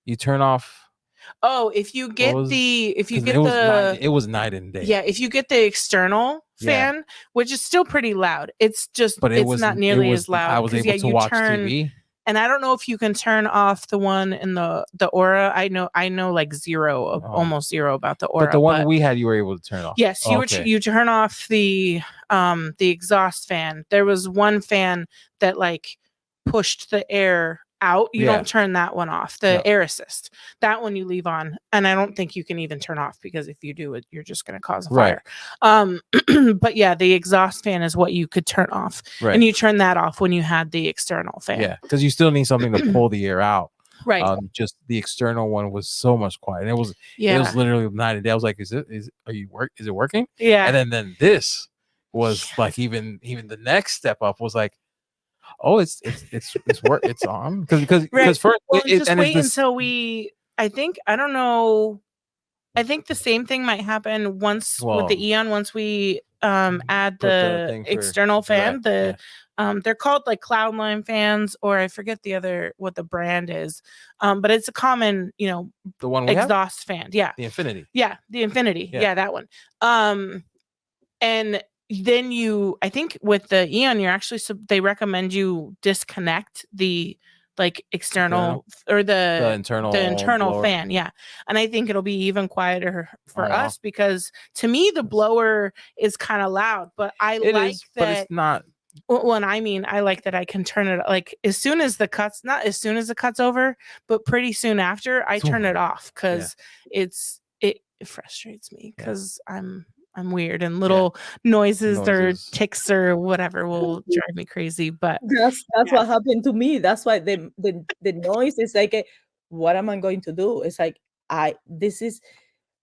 You turn off.
Oh, if you get
it was night and day.
Yeah, if you get the external fan, which is still pretty loud, it's just it's not nearly as loud.
I was able to watch TV.
And I don't know if you can turn off the one in the Aura. I know zero, almost zero about the Aura.
But the one we had, you were able to turn off.
Yes, you turn off the exhaust fan. There was one fan that pushed the air out. You don't turn that one off. The air assist, that one you leave on, and I don't think you can even turn off, because if you do it, you're just going to cause a fire. But yeah, the exhaust fan is what you could turn off, and you turn that off when you had the external fan.
Yeah, because you still need something to pull the air out.
Right.
Just the external one was so much quiet. And it was literally night and day. I was like, is it working?
Yeah.
And then this was even the next step up was oh, it's on, because first
until I don't know. I think the same thing might happen with the Eon once we add the external fan. They're called Cloudline fans, or I forget what the brand is. But it's a common,
the one we
exhaust fan. Yeah.
The Infinity.
Yeah, the Infinity. Yeah, that one. And then I think with the Eon, you're actually they recommend you disconnect the external or the internal fan. Yeah. And I think it'll be even quieter for us, because to me the blower is kind of loud, but I like that.
But it's not.
Well, I like that I can turn it as soon as the cut's over, but pretty soon after I turn it off, because it frustrates me, because I'm weird, and little noises or ticks or whatever will drive me crazy. But
that's what happened to me. That's why the noise is what am I going to do? It's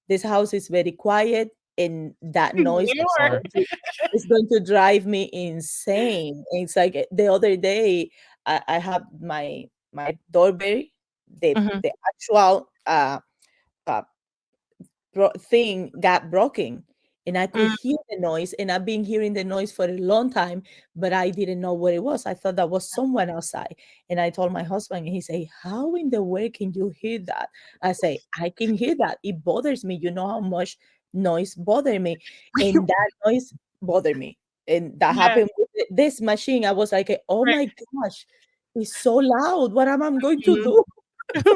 this house is very quiet, and that noise is going to drive me insane. And it's the other day I have my doorbell, the actual thing got broken. And I could hear the noise, and I've been hearing the noise for a long time, but I didn't know what it was. I thought that was someone outside. And I told my husband, and he said, how in the world can you hear that? I say, I can hear that. It bothers me. You know how much noise bothers me. And that noise bothered me. and that happened with this machine. I was like, oh my gosh, it's so loud. What am I going to do?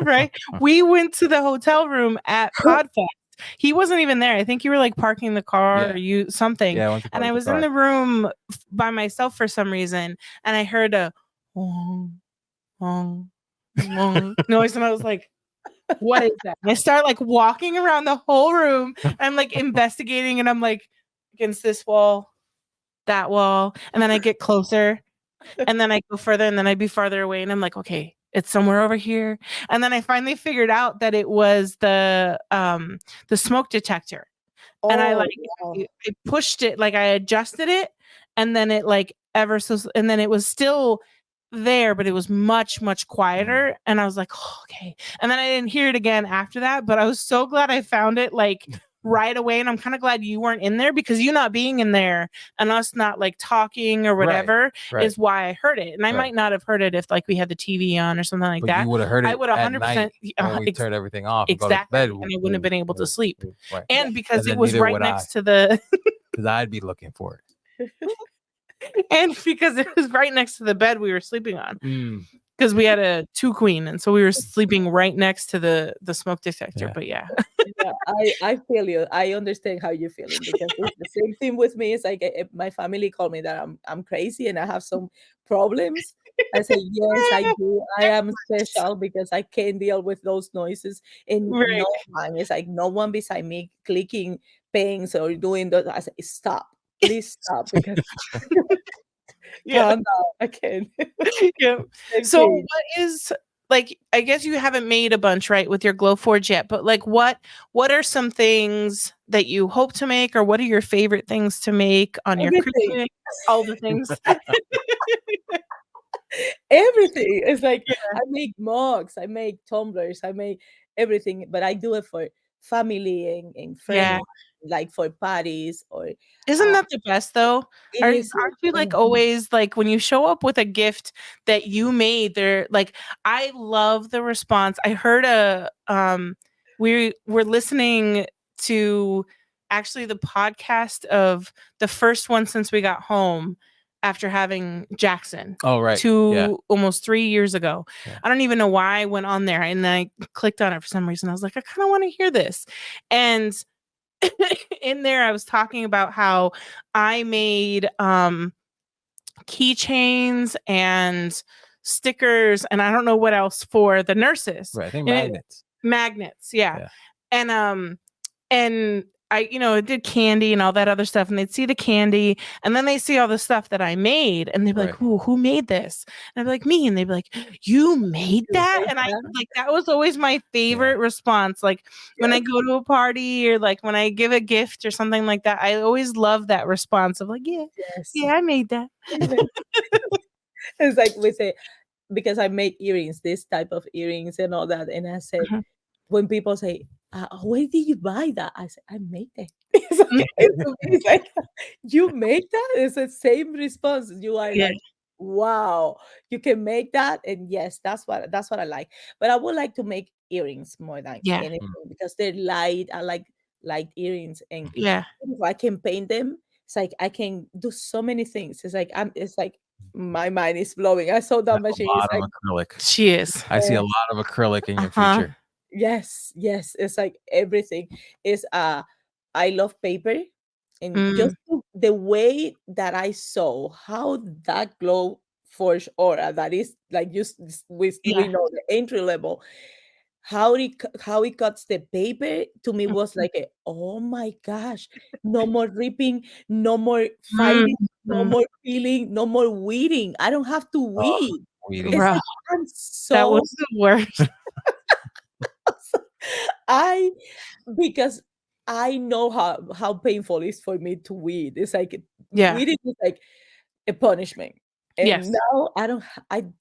Right. We went to the hotel room at Podfest. He wasn't even there. I think you were like parking the car or you something.
Yeah,
and I was in the room by myself for some reason, and I heard a long noise, and I was like, what is that? And I start like walking around the whole room. I'm like investigating, and I'm like against this wall, that wall, and then I get closer, and then I go further, and then I'd be farther away, and I'm like, okay, it's somewhere over here. And then I finally figured out that it was the smoke detector. And I pushed it, like I adjusted it, and then it like and then it was still there, but it was much, much quieter. And I was like, oh, okay. And then I didn't hear it again after that, but I was so glad I found it like right away. And I'm kind of glad you weren't in there, because you not being in there and us not like talking or whatever is why I heard it. And I might not have heard it if like we had the TV on or something like that.
You would have heard it.
I would 100%
when we turned everything off.
Exactly.
And, go to bed.
And I wouldn't have been able to sleep.
Right.
And because it was right next to the
because I'd be looking for it.
And because it was right next to the bed we were sleeping on. Because we had a 2-queen, and so we were sleeping right next to the smoke detector. But
I feel you. I understand how you're feeling, because it's the same thing with me. It's like my family called me that I'm crazy and I have some problems. I say, yes, I do. I am special because I can't deal with those noises. And no one, it's like no one beside me clicking pens or doing those. I say, stop, please stop, because I can't.
So what is, like, I guess you haven't made a bunch, right, with your Glowforge yet, but like what are some things that you hope to make, or what are your favorite things to make on your cruise? All the things.
Everything. It's like I make mugs, I make tumblers, I make everything, but I do it for family and friends, like for parties. Or
isn't that the best though? Aren't you like always like when you show up with a gift that you made, they're like, I love the response. I heard we were listening to actually the podcast of the first one since we got home after having Jackson.
Oh, right.
Almost 3 years ago. Yeah. I don't even know why I went on there, and I clicked on it for some reason. I was like, I kind of want to hear this. And in there, I was talking about how I made keychains and stickers, and I don't know what else for the nurses.
Right. I think magnets.
Magnets, yeah. And I, did candy and all that other stuff, and they'd see the candy, and then they see all the stuff that I made, and they'd be like, who made this? And I'd be like, me. And they'd be like, you made that? And I like, that was always my favorite response. Like when I go to a party, or like when I give a gift or something like that, I always love that response of like, I made that.
It's like we say, because I made earrings, this type of earrings and all that. And I said, when people say, where did you buy that? I said, I made it. It's like, you made that? It's the same response. You are like, wow, you can make that. And yes, that's what I like. But I would like to make earrings more than anything, because they're light. I like light earrings, and if I can paint them, it's like I can do so many things. It's like my mind is blowing. I saw that machine.
A lot of acrylic.
She is.
I see a lot of acrylic in your future.
Yes. It's like everything is I love paper, and just the way that I saw how that Glowforge aura, that is like just we know the entry level, how it cuts the paper, to me was like oh my gosh, no more ripping, no more fighting, no more peeling, no more weeding. I don't have to weed.
It's like, that was the worst.
Because I know how painful it is for me to weed. It's like weeding is like a punishment. And now I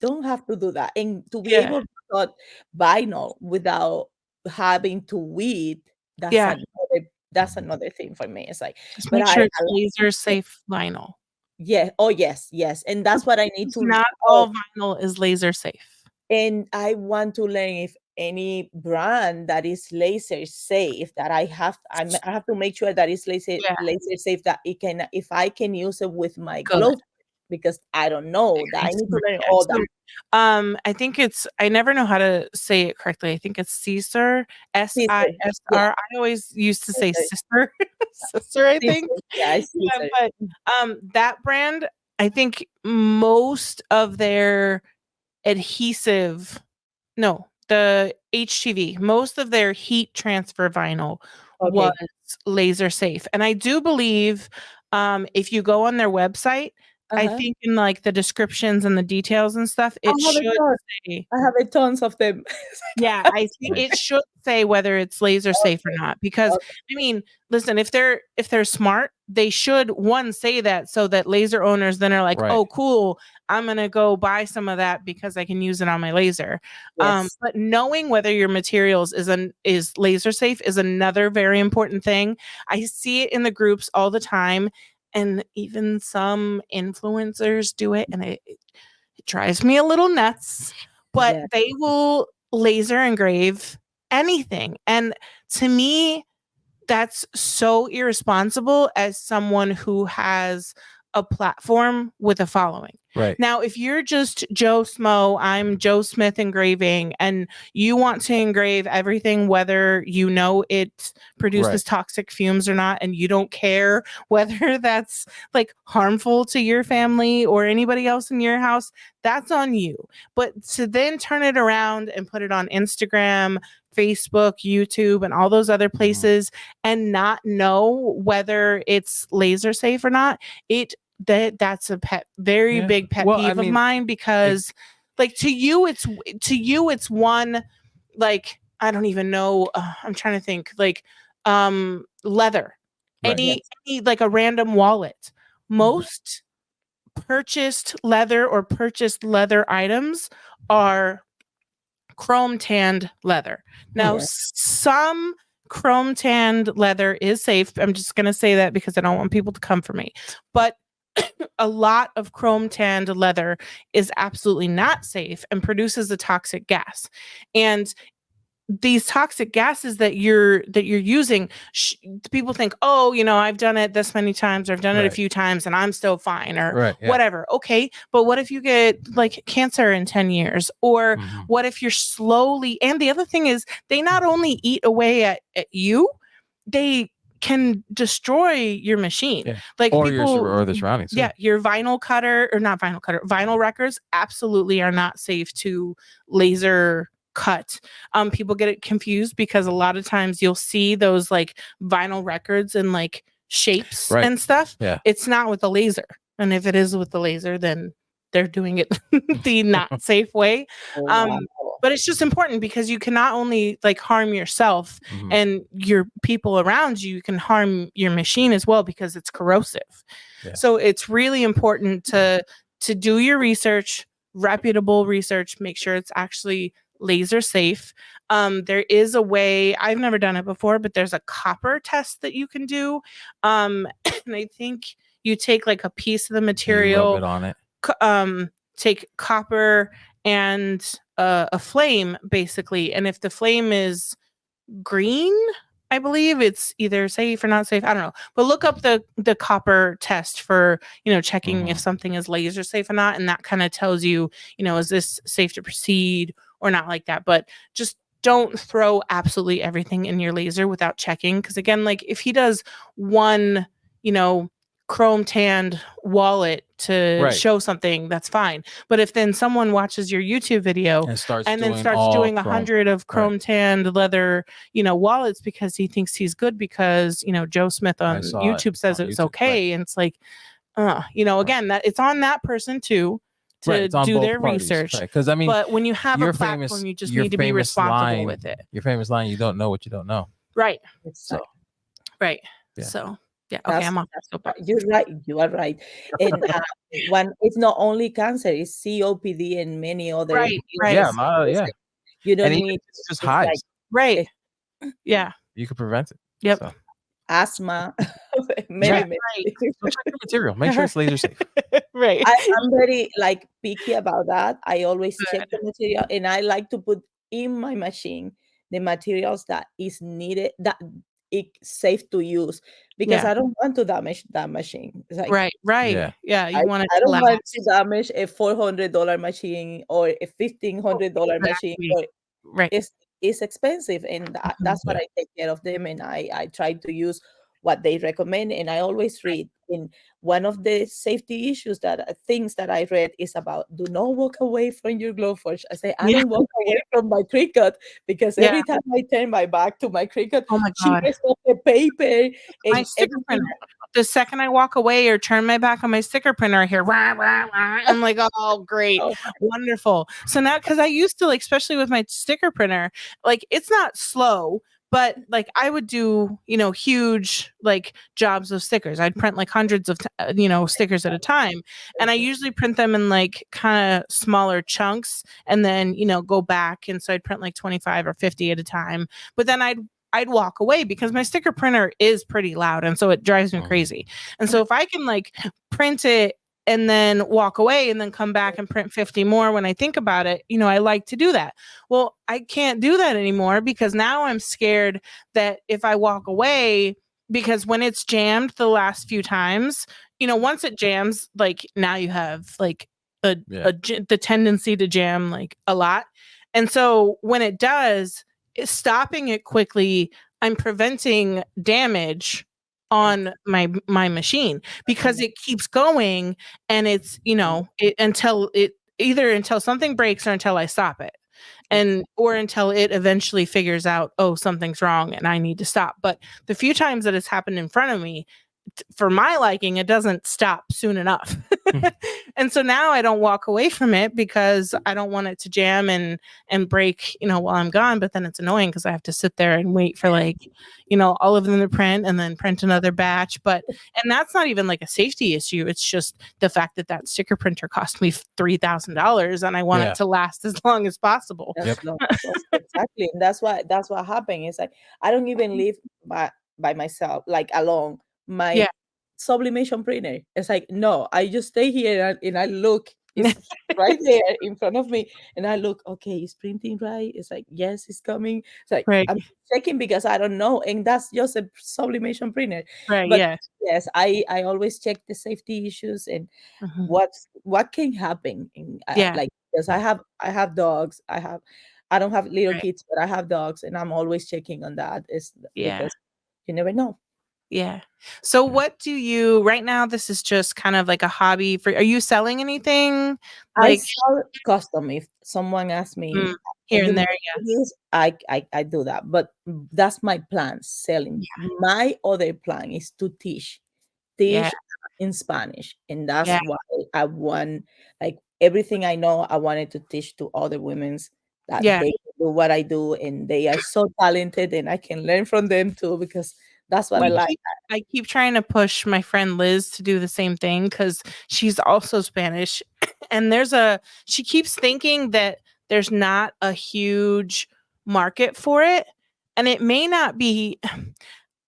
don't have to do that. And to be able to cut vinyl without having to weed, that's another thing for me. It's like,
just make sure it's laser safe vinyl.
Yeah. Oh yes. And that's what I need to.
Not all vinyl is laser safe.
And I want to learn if any brand that is laser safe that I have to make sure that it's laser safe, that it can, if I can use it with my gloves, because I don't know that I need to learn all that.
I think it's, I never know how to say it correctly. I think it's Caesar, Sisr. I always used to say sister, sister, I think. But that brand, I think most of their adhesive, the HTV, most of their heat transfer vinyl was laser safe. And I do believe if you go on their website, I think in like the descriptions and the details and stuff, it should say.
I have tons of them.
Yeah, I think it should say whether it's laser safe or not. Because I mean, listen, if they're smart, they should say that, so that laser owners then are like, oh, cool, I'm gonna go buy some of that because I can use it on my laser. But knowing whether your materials is laser safe is another very important thing. I see it in the groups all the time. And even some influencers do it, and it drives me a little nuts. But they will laser engrave anything. And to me, that's so irresponsible as someone who has a platform with a following.
Right.
Now, if you're just Joe Smo, I'm Joe Smith Engraving, and you want to engrave everything, whether you know it produces toxic fumes or not, and you don't care whether that's like harmful to your family or anybody else in your house, that's on you. But to then turn it around and put it on Instagram, Facebook, YouTube, and all those other places and not know whether it's laser safe or not, that's a very big pet peeve of mine, because like to you it's one, like, I don't even know, I'm trying to think, like leather, any like a random wallet. Most purchased leather items are chrome tanned leather. Now, some chrome tanned leather is safe. I'm just going to say that because I don't want people to come for me. But a lot of chrome tanned leather is absolutely not safe and produces a toxic gas. And these toxic gases that you're using, people think, oh, I've done it this many times, or I've done it a few times and I'm still fine, or whatever. Okay. But what if you get like cancer in 10 years? Or what if you're slowly, and the other thing is they not only eat away at you, they can destroy your machine. Like
or
people,
or the surroundings.
Your vinyl records absolutely are not safe to laser cut. People get it confused because a lot of times you'll see those like vinyl records in like shapes and stuff. It's not with the laser. And if it is with the laser, then they're doing it the not safe way. But it's just important because you can not only like harm yourself and your people around you, you can harm your machine as well because it's corrosive. So it's really important to do your research, reputable research, make sure it's actually laser safe. There is a way, I've never done it before, but there's a copper test that you can do. And I think you take like a piece of the material,
rub it on it.
Take copper and a flame basically. And if the flame is green, I believe it's either safe or not safe. I don't know. But look up the copper test for, checking if something is laser safe or not. And that kind of tells you, is this safe to proceed or not, like that. But just don't throw absolutely everything in your laser without checking. Because again, like if he does one, chrome tanned wallet to show something, that's fine. But if then someone watches your YouTube video and starts doing 100 of chrome tanned leather, wallets because he thinks he's good because, Joe Smith on YouTube says it's okay. And it's like, again, that it's on that person too to do their research.
Because I mean,
but when you have a platform, you just need to be responsible with it.
Your famous line, you don't know what you don't know.
Right.
So,
So yeah, okay, I'm off.
You're right. You are right. And it's not only cancer; it's COPD and many other.
Right.
Yeah.
You don't need
just hives.
Right. Yeah.
You could prevent it.
Yep.
So.
Asthma.
Right.
So check the material. Make sure it's laser safe.
Right.
I'm very picky about that. I always check the material, and I like to put in my machine the materials that is needed, that it's safe to use, because I don't want to damage that machine. It's like,
right. Yeah, you want it
I
to
don't want to
last.
damage a $400 machine or a $1,500 machine.
Exactly.
Or
Right.
it's expensive, and that's what
Yeah.
I take care of them, and I try to use what they recommend, and I always read. And one of the safety issues that things that I read is about, do not walk away from your Glowforge. I say I
Yeah.
don't walk away from my Cricut, because
Yeah.
every time I turn my back to my Cricut,
Oh my
she
God.
gets off the paper
My
and
sticker
everything.
printer. The second I walk away or turn my back on my sticker printer, I hear rah, rah, rah. I'm like, oh, great,
Oh,
wonderful. So now, because I used to, like, especially with my sticker printer, like, it's not slow, but like I would do, huge like jobs of stickers. I'd print like hundreds of, stickers at a time. And I usually print them in like kind of smaller chunks and then, go back. And so I'd print like 25 or 50 at a time. But then I'd walk away because my sticker printer is pretty loud. And so it drives me crazy. And so if I can like print it and then walk away and then come back and print 50 more when I think about it, I like to do that. Well, I can't do that anymore because now I'm scared that if I walk away, because when it's jammed the last few times, once it jams, like now you have like the tendency to jam like a lot. And so when it does, stopping it quickly, I'm preventing damage on my machine because it keeps going and it's until something breaks or until I stop it, and or until it eventually figures out, oh, something's wrong and I need to stop. But the few times that it's happened in front of me, for my liking, it doesn't stop soon enough. And so now I don't walk away from it because I don't want it to jam and break, while I'm gone. But then it's annoying because I have to sit there and wait for like, all of them to print and then print another batch. And that's not even like a safety issue. It's just the fact that sticker printer cost me $3,000 and I want it to last as long as possible.
Exactly. And that's what happened. It's like, I don't even live by myself, like alone. My sublimation printer. It's like, no, I just stay here and I look. It's right there in front of me, and I look. Okay, it's printing right. It's like, yes, it's coming. It's like I'm checking because I don't know, and that's just a sublimation printer.
Right.
But
Yeah.
yes, I always check the safety issues and what can happen. Like, because I have dogs. I don't have little kids, but I have dogs, and I'm always checking on that. Is because you never know.
Yeah. So what do you right now? This is just kind of like a hobby are you selling anything?
I sell custom. If someone asks me,
here and there,
I do that. But that's my plan, selling. My other plan is to teach in Spanish. And that's why I want, like, everything I know, I wanted to teach to other women's that they can do what I do, and they are so talented, and I can learn from them too, because that's what I like.
I keep trying to push my friend Liz to do the same thing because she's also Spanish. And she keeps thinking that there's not a huge market for it. And it may not be,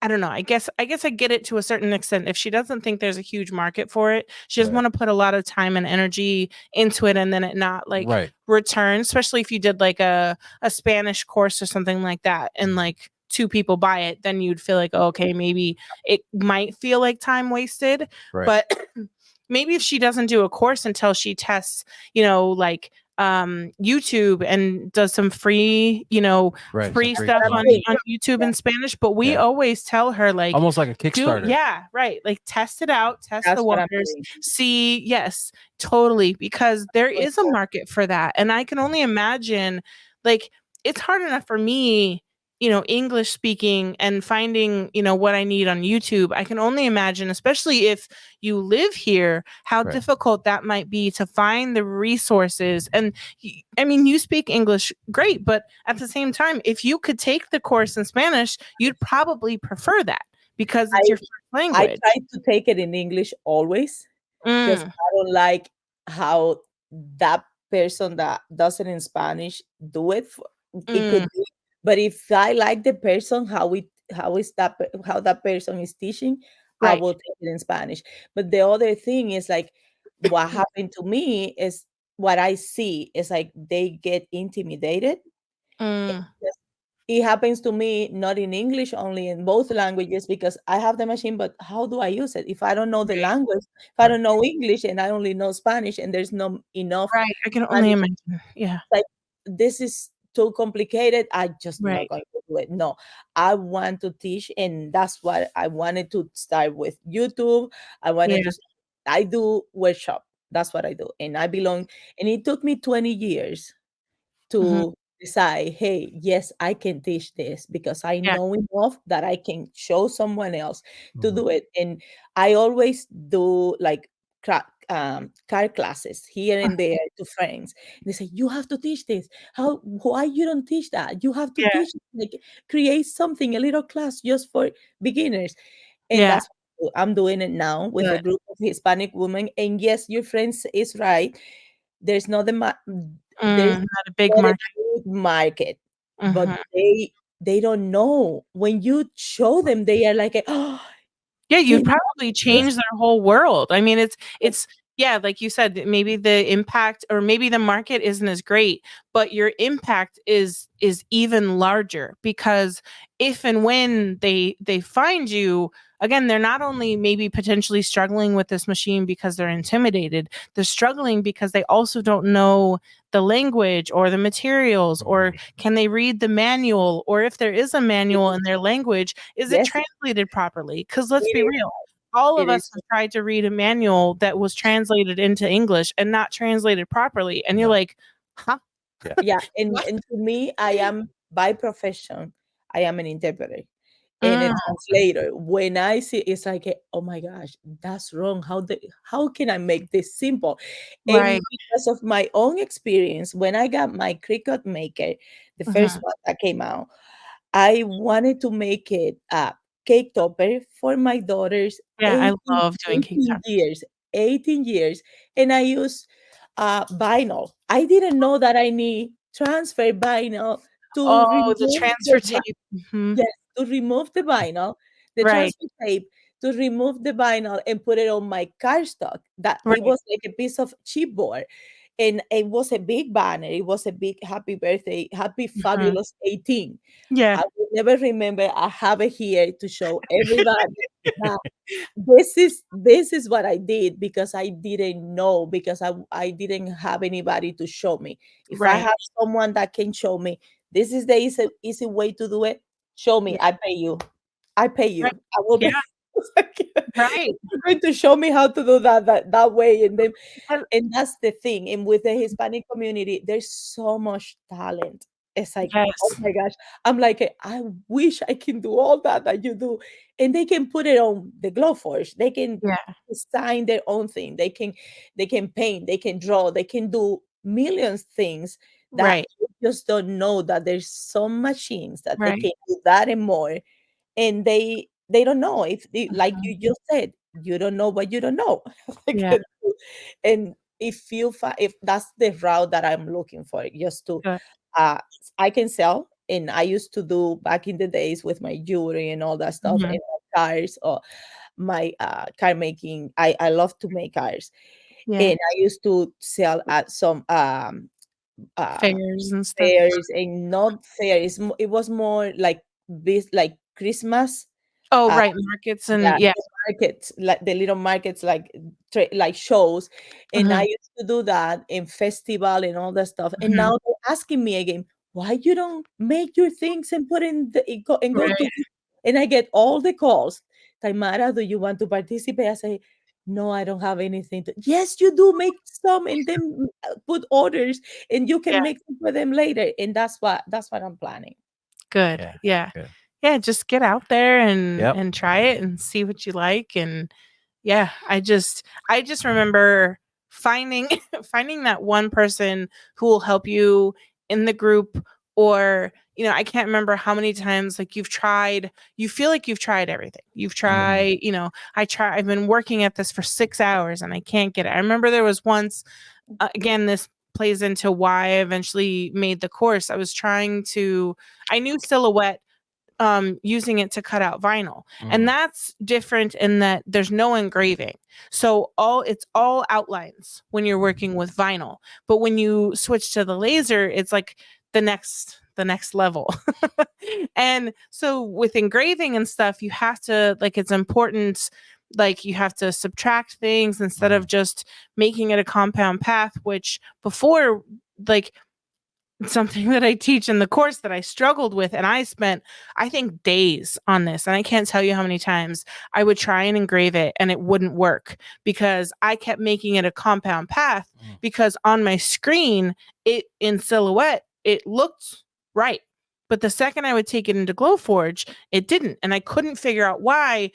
I don't know. I guess I get it to a certain extent. If she doesn't think there's a huge market for it, she doesn't want to put a lot of time and energy into it and then it not like return, especially if you did like a Spanish course or something like that and like 2 people buy it, then you'd feel like, oh, okay, maybe it might feel like time wasted. But maybe if she doesn't do a course until she tests, like YouTube and does some free, free stuff on YouTube in Spanish. But we always tell her, like,
almost like a Kickstarter.
Like test it out, test the waters, see. Yes, totally, because there is a market for that. And I can only imagine, like, it's hard enough for me, English speaking and finding, what I need on YouTube. I can only imagine, especially if you live here, how difficult that might be to find the resources. And I mean, you speak English great, but at the same time, if you could take the course in Spanish, you'd probably prefer that because it's your first language.
I try to take it in English always because I don't like how that person that does it in Spanish do it. It could be. But if I like the person, how that person is teaching, I will take it in Spanish. But the other thing is, like, what happened to me is what I see is like they get intimidated It happens to me not in English only, in both languages, because I have the machine, but how do I use it if I don't know the language, if I don't know English and I only know Spanish and there's no enough
I can only imagine.
Like, this is too complicated, I just not going to do it. No, I want to teach, and that's what I wanted to start with YouTube. I do workshop, that's what I do, and I belong, and it took me 20 years to decide, hey, yes, I can teach this because I know enough that I can show someone else to do it. And I always do like car classes here and there to friends. They say, you have to teach this. Why you don't teach that? You have to teach, like, create something, a little class just for beginners. And that's what I'm doing it now with a group of Hispanic women. And yes, your friends is right. There's not there's
not a big
market, but they don't know. When you show them, they are like, oh,
you probably changed their whole world. I mean, it's like you said, maybe the impact or maybe the market isn't as great, but your impact is even larger, because if and when they find you, again, they're not only maybe potentially struggling with this machine because they're intimidated, they're struggling because they also don't know the language or the materials, or can they read the manual, or if there is a manual in their language, is it translated properly? Because let's be real, all of us have tried to read a manual that was translated into English and not translated properly, and you're like, huh?
And to me, I am by profession, I am an interpreter and a translator. When I see, it's like, oh my gosh, that's wrong. How can I make this simple? And because of my own experience, when I got my Cricut Maker, the first one that came out, I wanted to make it a cake topper for my daughters.
I love doing cake toppers.
18 years, and I use vinyl. I didn't know that I need transfer vinyl to remove
the transfer tape.
Yes, to remove the vinyl, the transfer tape, to remove the vinyl and put it on my cardstock. That it was like a piece of chipboard, and it was a big banner. It was a big happy birthday, happy fabulous 18. I will never remember. I have it here to show everybody that this is what I did, because I didn't know, because I didn't have anybody to show me. If I have someone that can show me, this is the easy way to do it, show me. I pay you. I will be you're going to show me how to do that way. And that's the thing. And with the Hispanic community, there's so much talent. It's like, oh my gosh. I'm like, I wish I can do all that you do. And they can put it on the Glowforge. They can design their own thing. They can paint, they can draw, they can do millions things that you just don't know, that there's some machines that they can do that and more. And they don't know. If they, like you just said, you don't know what you don't know. And if that's the route that I'm looking for, just to I can sell, and I used to do back in the days with my jewelry and all that stuff, and my cars, or my car making. I love to make cars, and I used to sell at some
fairs and stuff.
Fairs, and not fairs. It was more like this, like Christmas.
Markets and
markets, like the little markets, like like shows, and I used to do that in festival and all that stuff. And now they're asking me again, why you don't make your things and put in go to, and I get all the calls. Taimara, do you want to participate? I say, no, I don't have anything to. Yes, you do. Make some and then put orders, and you can make them for them later. And that's what I'm planning.
Good. Just get out there and try it and see what you like. And I just remember finding that one person who will help you in the group, or I can't remember how many times, like, you feel like you've tried everything. You've tried, I've been working at this for 6 hours and I can't get it. I remember there was once, again, this plays into why I eventually made the course. I knew silhouette, using it to cut out vinyl, and that's different in that there's no engraving, so it's all outlines when you're working with vinyl. But when you switch to the laser, it's like the next the next level. And so with engraving and stuff, you have to, like, it's important, like, you have to subtract things instead of just making it a compound path, which before, like, something that I teach in the course that I struggled with, and I spent, I think, days on this, and I can't tell you how many times I would try and engrave it and it wouldn't work because I kept making it a compound path, because on my screen, it in silhouette, it looked right, but the second I would take it into Glowforge, it didn't, and I couldn't figure out why,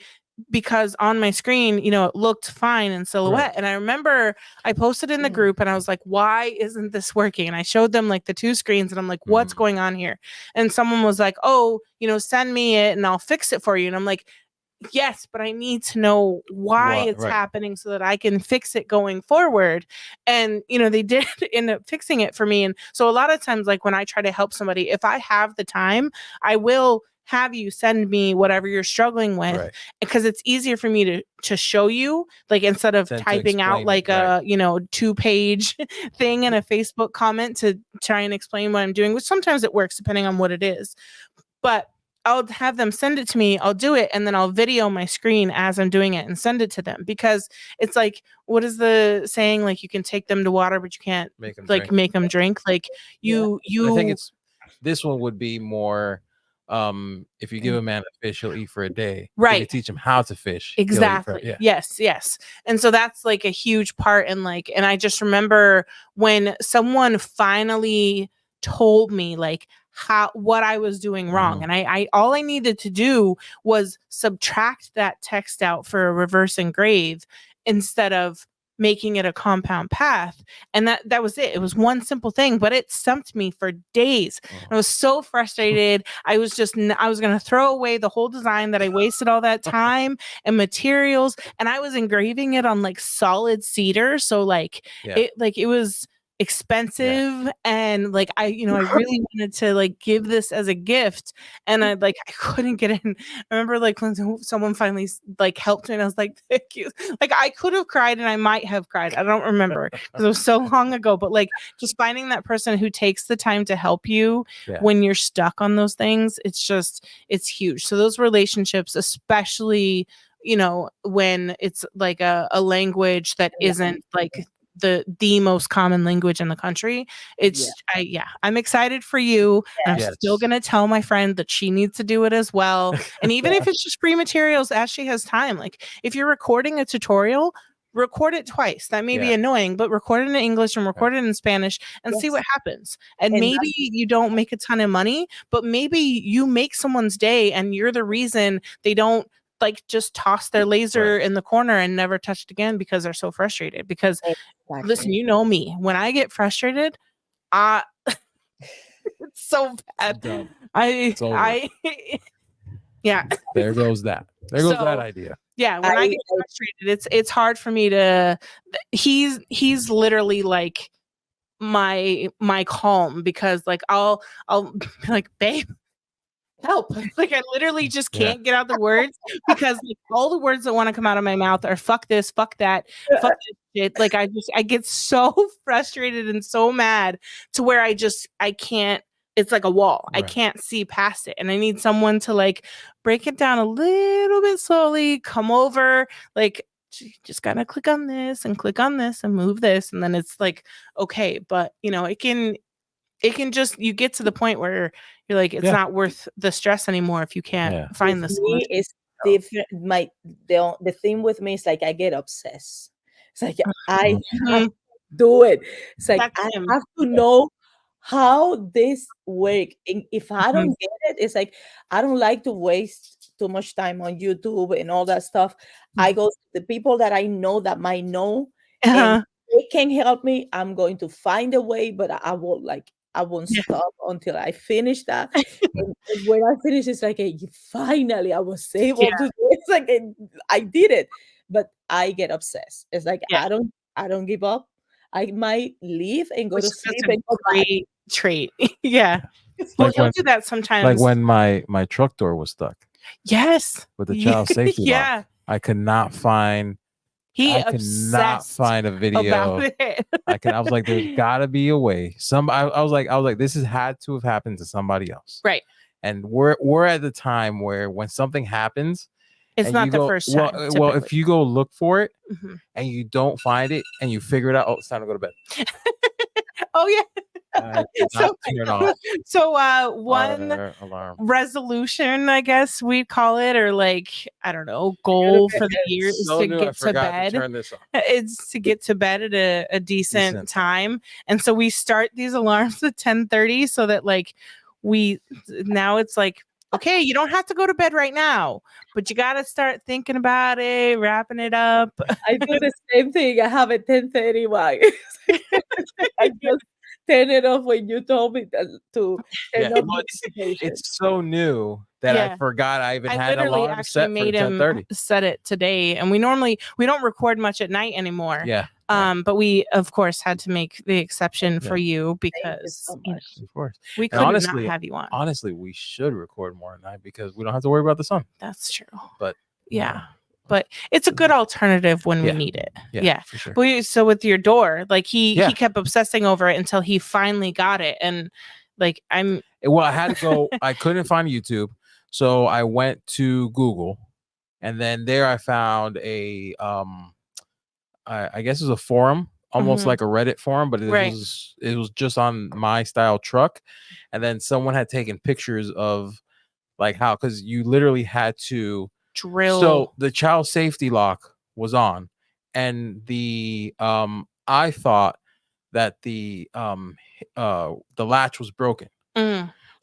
because on my screen, you know, it looked fine in silhouette. Right. And I remember I posted in the group and I was like, why isn't this working? And I showed them like the two screens and I'm like, what's going on here? And someone was like, oh, you know, send me it and I'll fix it for you. And I'm like, yes, but I need to know why it's happening so that I can fix it going forward. And, you know, they did end up fixing it for me. And so a lot of times, like when I try to help somebody, if I have the time, I will have you send me whatever you're struggling with, because it's easier for me to show you, like, instead of typing out like a, you know, 2-page thing in a Facebook comment to try and explain what I'm doing, which sometimes it works depending on what it is. But I'll have them send it to me, I'll do it, and then I'll video my screen as I'm doing it and send it to them, because it's like, what is the saying? Like, you can take them to water, but you can't make them drink. Like you
I think it's, this one would be more, if you give a man a fish, he'll eat for a day.
Right.
If you teach him how to fish.
Exactly. Yes. And so that's like a huge part. And like, and I just remember when someone finally told me like what I was doing wrong. And I all I needed to do was subtract that text out for a reverse engrave instead of making it a compound path. And that was it. It was one simple thing, but it stumped me for days. I was so frustrated. I was going to throw away the whole design that I wasted all that time and materials. And I was engraving it on like solid cedar. So like, it was expensive, and like I really wanted to like give this as a gift, and I couldn't get in. I remember like when someone finally like helped me and I was like, thank you. Like I could have cried, and I might have cried, I don't remember because it was so long ago, but like just finding that person who takes the time to help you when you're stuck on those things, it's huge. So those relationships, especially, you know, when it's like a language that isn't like the most common language in the country, I'm excited for you, and I'm still gonna tell my friend that she needs to do it as well. And even if it's just free materials as she has time, like if you're recording a tutorial, record it twice. That may be annoying, but record it in English and record it in Spanish and see what happens. And maybe you don't make a ton of money, but maybe you make someone's day, and you're the reason they don't like just toss their laser in the corner and never touch it again because they're so frustrated. Because listen, you know me, when I get frustrated, it's so bad.
There goes that. There goes that idea.
Yeah, when I get frustrated, it's hard for me to. He's literally like my calm, because like I'll be like, babe, help. Like I literally just can't get out the words, because like all the words that want to come out of my mouth are fuck this, fuck that, fuck this shit. Like I get so frustrated and so mad to where I can't. It's like a wall. I can't see past it, and I need someone to like break it down a little bit slowly, come over, like just gotta click on this and move this, and then it's like okay. But you know, it can just, you get to the point where you're like, it's not worth the stress anymore if you can't find the solution.
It's different. The thing with me is like I get obsessed. It's like I have to do it. It's like I have to know how this works. And if I don't get it, it's like I don't like to waste too much time on YouTube and all that stuff. I go to the people that I know that might know, and they can help me. I'm going to find a way, but I won't stop until I finish that. And when I finish, it's like finally I was able to do it. It's like I did it, but I get obsessed. It's like I don't give up. I might leave and go to sleep and go back.
Great trait. Well, you'll do that sometimes.
Like when my truck door was stuck.
Yes.
With the child safety lock. I could not find
He
I could not find a video
about it.
I was like, there's gotta be a way. I was like, this has had to have happened to somebody else.
Right.
And we're at the time where when something happens,
it's not the first time.
Well, if you go look for it and you don't find it and you figure it out, oh, it's time to go to bed.
Oh yeah. So one
alarm
resolution, I guess we'd call it, or like, I don't know, goal for the year is to get to bed. It's to get to bed at a decent time. And so we start these alarms at 10:30 so that like now it's like, okay, you don't have to go to bed right now, but you got to start thinking about it, wrapping it up.
I do the same thing. I have a 10:30 one. I just turn it off when you told me to turn off notifications.
It's so new that I forgot I even had an alarm set for 10:30.
Set it today, and we don't record much at night anymore.
Yeah.
But we of course had to make the exception for you because
of course
we couldn't not have you on.
Honestly, we should record more at night because we don't have to worry about the sun.
That's true.
But
yeah. But it's a good alternative when we need it. Yeah, for sure. But so with your door, like he kept obsessing over it until he finally got it. And like I
had to go. I couldn't find YouTube, so I went to Google, and then there I found a I guess it was a forum, almost like a Reddit forum, but it was just on my style truck, and then someone had taken pictures of like how, because you literally had to
drill.
So the child safety lock was on, and the I thought that the latch was broken.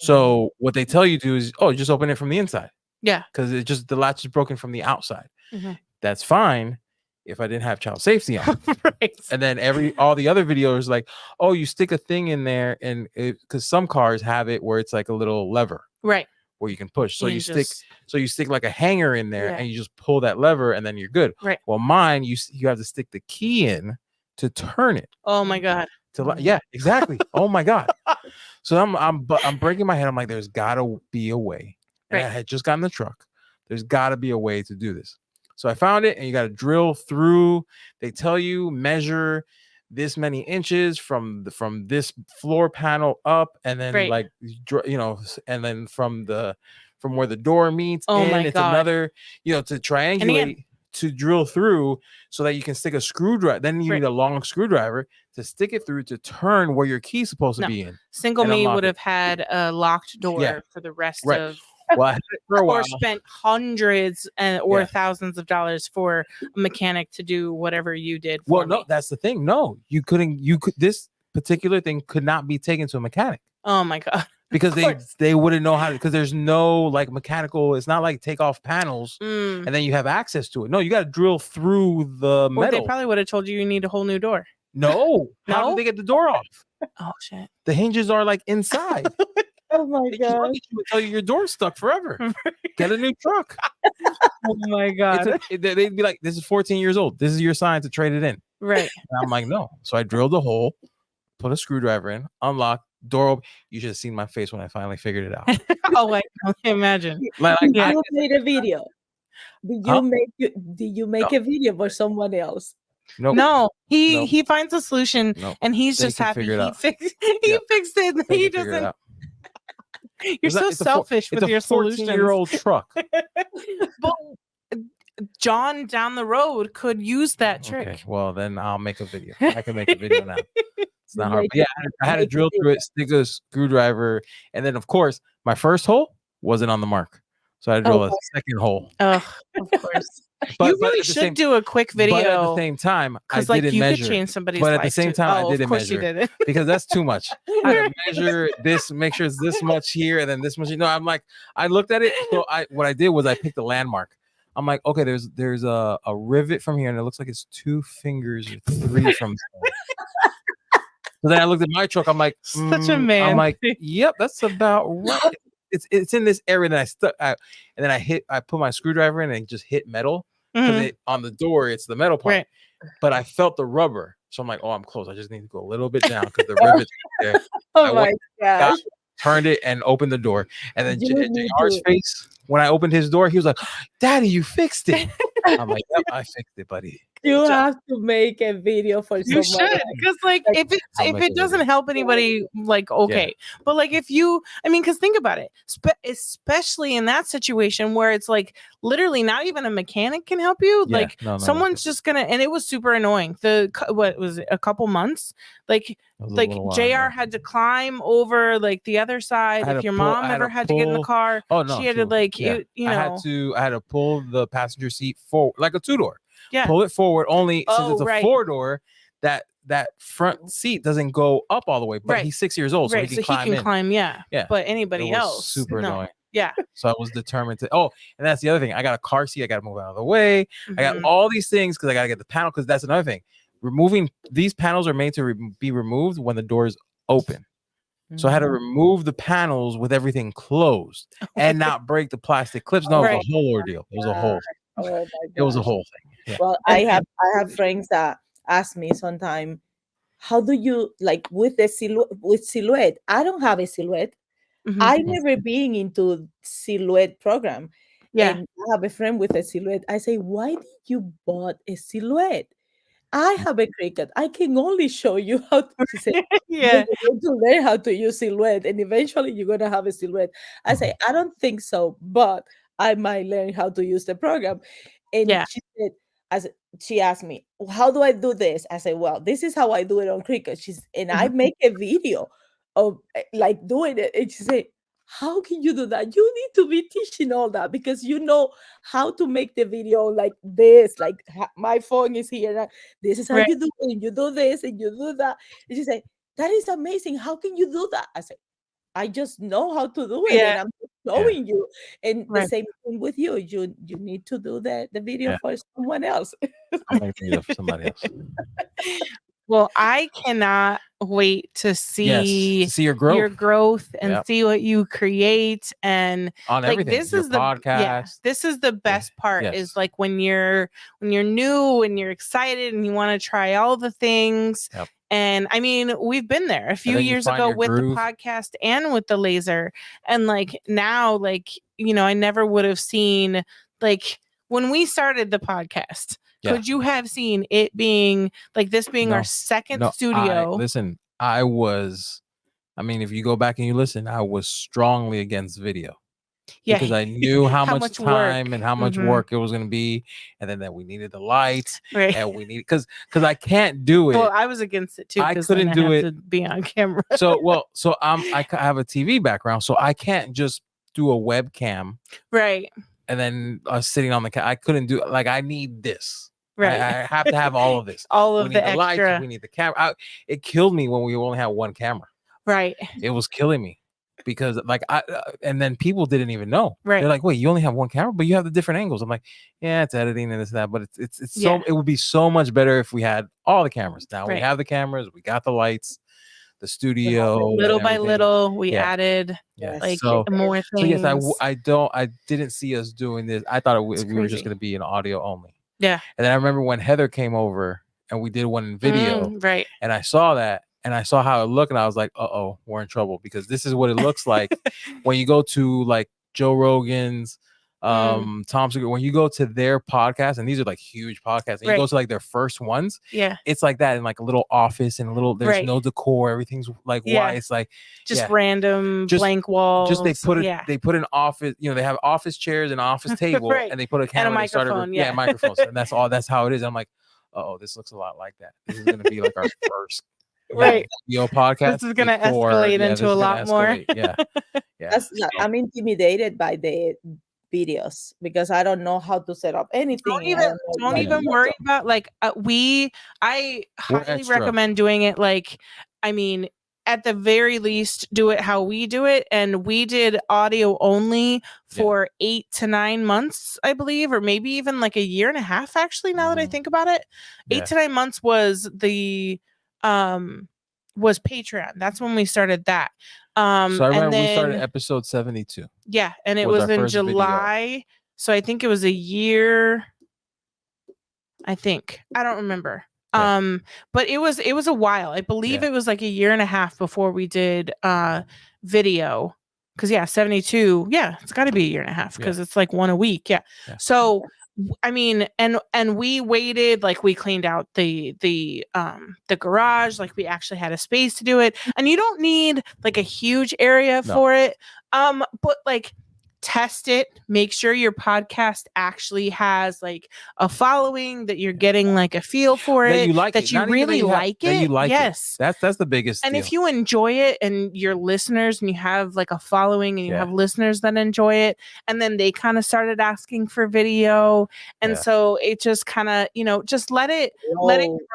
So what they tell you to do is, just open it from the inside.
Yeah,
because the latch is broken from the outside. That's fine if I didn't have child safety on.
Right.
And then all the other videos like, you stick a thing in there, and because some cars have it where it's like a little lever.
Right.
Where you can push. So you stick like a hanger in there and you just pull that lever and then you're good.
Right.
Well, mine, you have to stick the key in to turn it.
Oh my God.
Yeah, exactly. Oh my God. So I'm breaking my head. I'm like, there's gotta be a way. And I had just gotten the truck. There's gotta be a way to do this. So I found it, and you got to drill through. They tell you measure this many inches from this floor panel up, and then and then from where the door meets it's another, to triangulate, to drill through so that you can stick a screwdriver. Then you need a long screwdriver to stick it through to turn where your key's supposed to be in.
Single me would have had a locked door for the rest of.
Well, I had it for a while.
Or spent hundreds or thousands of dollars for a mechanic to do whatever you did.
No, that's the thing. No, you couldn't. This particular thing could not be taken to a mechanic.
Oh my God!
Because they wouldn't know how to. Because there's no like mechanical. It's not like take off panels and then you have access to it. No, you got to drill through the metal.
They probably would have told you need a whole new door.
No, how did they get the door off?
Oh shit!
The hinges are like inside.
Oh my God!
They tell you your door's stuck forever. Get a new truck.
Oh my God!
They'd be like, "This is 14 years old. This is your sign to trade it in."
Right.
And I'm like, "No." So I drilled a hole, put a screwdriver in, unlocked, door open. You should have seen my face when I finally figured it out.
Oh, I can imagine.
You made a video. Did you make a video for someone else?
Nope.
No, he finds a solution and he's just happy he fixed it. And he doesn't. You're so selfish with your solutions.
14-year-old truck.
But John down the road could use that trick.
Okay, well then I'll make a video. I can make a video now. It's not hard. But yeah, I had to drill through it, stick a screwdriver, and then of course my first hole wasn't on the mark, so I had to drill a second hole.
Oh, of course. You really should do a quick video.
But at the same time, I didn't measure.
Could change somebody's life.
But at the same time, I didn't measure because that's too much. I had to measure this, make sure it's this much here, and then this much. I'm like, I looked at it. So what I did was I picked a landmark. I'm like, okay, there's a rivet from here, and it looks like it's 2 fingers or 3 from there. So then I looked at my truck. I'm like,
such a man.
I'm like, yep, that's about right. It's in this area that I stuck and then I put my screwdriver in and just hit metal because on the door it's the metal part, but I felt the rubber, so I'm like, I'm close. I just need to go a little bit down because the rivet's there.
Oh my gosh!
Turned it and opened the door, and then JR's face when I opened his door, he was like, "Daddy, you fixed it." I'm like, "Yep, I fixed it, buddy."
You have to make a video for
You
someone.
should, because like if it doesn't help anybody, like okay, but like if you, I mean, because think about it, especially in that situation where it's like literally not even a mechanic can help you, like someone's just gonna, and it was super annoying. What was it, a couple months, like JR had to climb over like the other side. If your mom ever had to get in the car, she had to like you know,
I had to pull the passenger seat forward like a 2-door.
Yeah.
Pull it forward only since it's a 4-door, that front seat doesn't go up all the way, but he's 6 years old, so he can climb.
Yeah. But anybody else,
super annoying.
Yeah.
So I was determined to, and that's the other thing. I got a car seat, I got to move out of the way. I got all these things because I got to get the panel, because that's another thing. Removing these panels are made to be removed when the doors open. So I had to remove the panels with everything closed and not break the plastic clips. No, it was a whole ordeal. It was a whole it was a whole thing. Yeah.
Well, I have friends that ask me sometimes, how do you like with the silhouette? I don't have a silhouette. I never been into silhouette program.
Yeah.
And I have a friend with a silhouette. I say, why did you bought a silhouette? I have a Cricut. I can only show you how to say,
yeah,
you're going to learn how to use silhouette, and eventually you're going to have a silhouette. I say, I don't think so, but I might learn how to use the program. And she said, she asked me, how do I do this? I said, well, this is how I do it on Cricut. And I make a video of like doing it. And she said, how can you do that? You need to be teaching all that, because you know how to make the video like this. Like my phone is here. This is how you do it. And you do this and you do that. And she said, that is amazing. How can you do that? I said, I just know how to do it, and I'm showing you. And the same thing with you. You need to do the video for someone else.
I'm making video for somebody else.
Well, I cannot wait to see
your growth,
and see what you create, and
on
like
everything.
This is the podcast. This is the best part. Is like when you're new and you're excited and you want to try all the things.
Yep.
And I mean, we've been there a few years ago with the podcast and with the laser, and like now, like I never would have seen, like when we started the podcast. Could you have seen it being like this being our second studio?
I mean, if you go back and you listen, I was strongly against video. Yeah. Because I knew how much time and how much work it was going to be. And then that we needed the lights.
Right.
And we needed, because I can't do it.
Well, I was against it too.
I couldn't do it.
To be on camera.
So I have a TV background, so I can't just do a webcam.
Right.
And then sitting on the I couldn't do it. Like, I need this.
Right.
I have to have all of this.
All of the extra.
Lights, we need the camera. It killed me when we only had one camera.
Right.
It was killing me because like and then people didn't even know.
Right.
They're like, wait, you only have one camera, but you have the different angles. I'm like, yeah, it's editing and this and that, but it's so it would be so much better if we had all the cameras. Now we have the cameras, we got the lights, the studio.
Little by little, we added like more things.
So yes, I didn't see us doing this. I thought we were just going to be an audio only.
Yeah.
And then I remember when Heather came over and we did one in video.
Right.
And I saw that and I saw how it looked and I was like, uh-oh, we're in trouble, because this is what it looks like when you go to like Joe Rogan's, Tom Segura, when you go to their podcast, and these are like huge podcasts, and you go to like their first ones, it's like that in like a little office and a little, there's no decor, everything's like why it's like
just random blank walls.
Just they put an office, they have office chairs and office table and they put a camera
and a microphone,
microphones, and that's how it is. I'm like, oh, this looks a lot like that. This is gonna be like our first video podcast.
This is gonna escalate into a lot more.
Yeah.
I'm intimidated by the videos because I don't know how to set up anything.
Don't even worry about like I highly recommend doing it. Like, I mean, at the very least, do it how we do it. And we did audio only for 8 to 9 months, I believe, or maybe even like a year and a half, actually, now that I think about it. 8 to 9 months was the was Patreon. That's when we started that.
So I remember we started episode 72.
Yeah, and it was in July. Video. So I think it was a year. I don't remember. Yeah. But it was a while. I believe it was like a year and a half before we did video. Because 72. Yeah, it's got to be a year and a half because it's like one a week. Yeah. So I mean, and we waited, like we cleaned out the garage, like we actually had a space to do it. And you don't need like a huge area for it. But like test it, make sure your podcast actually has like a following, that you're getting like a feel for
that
it,
you like
that
it.
you
Not even
really like
that
it.
you like
yes.
it. That's the biggest
And
deal.
if you enjoy it and your listeners, and you have like a following, and you have listeners that enjoy it, and then they kind of started asking for video, and so it just kind of, you know, just let it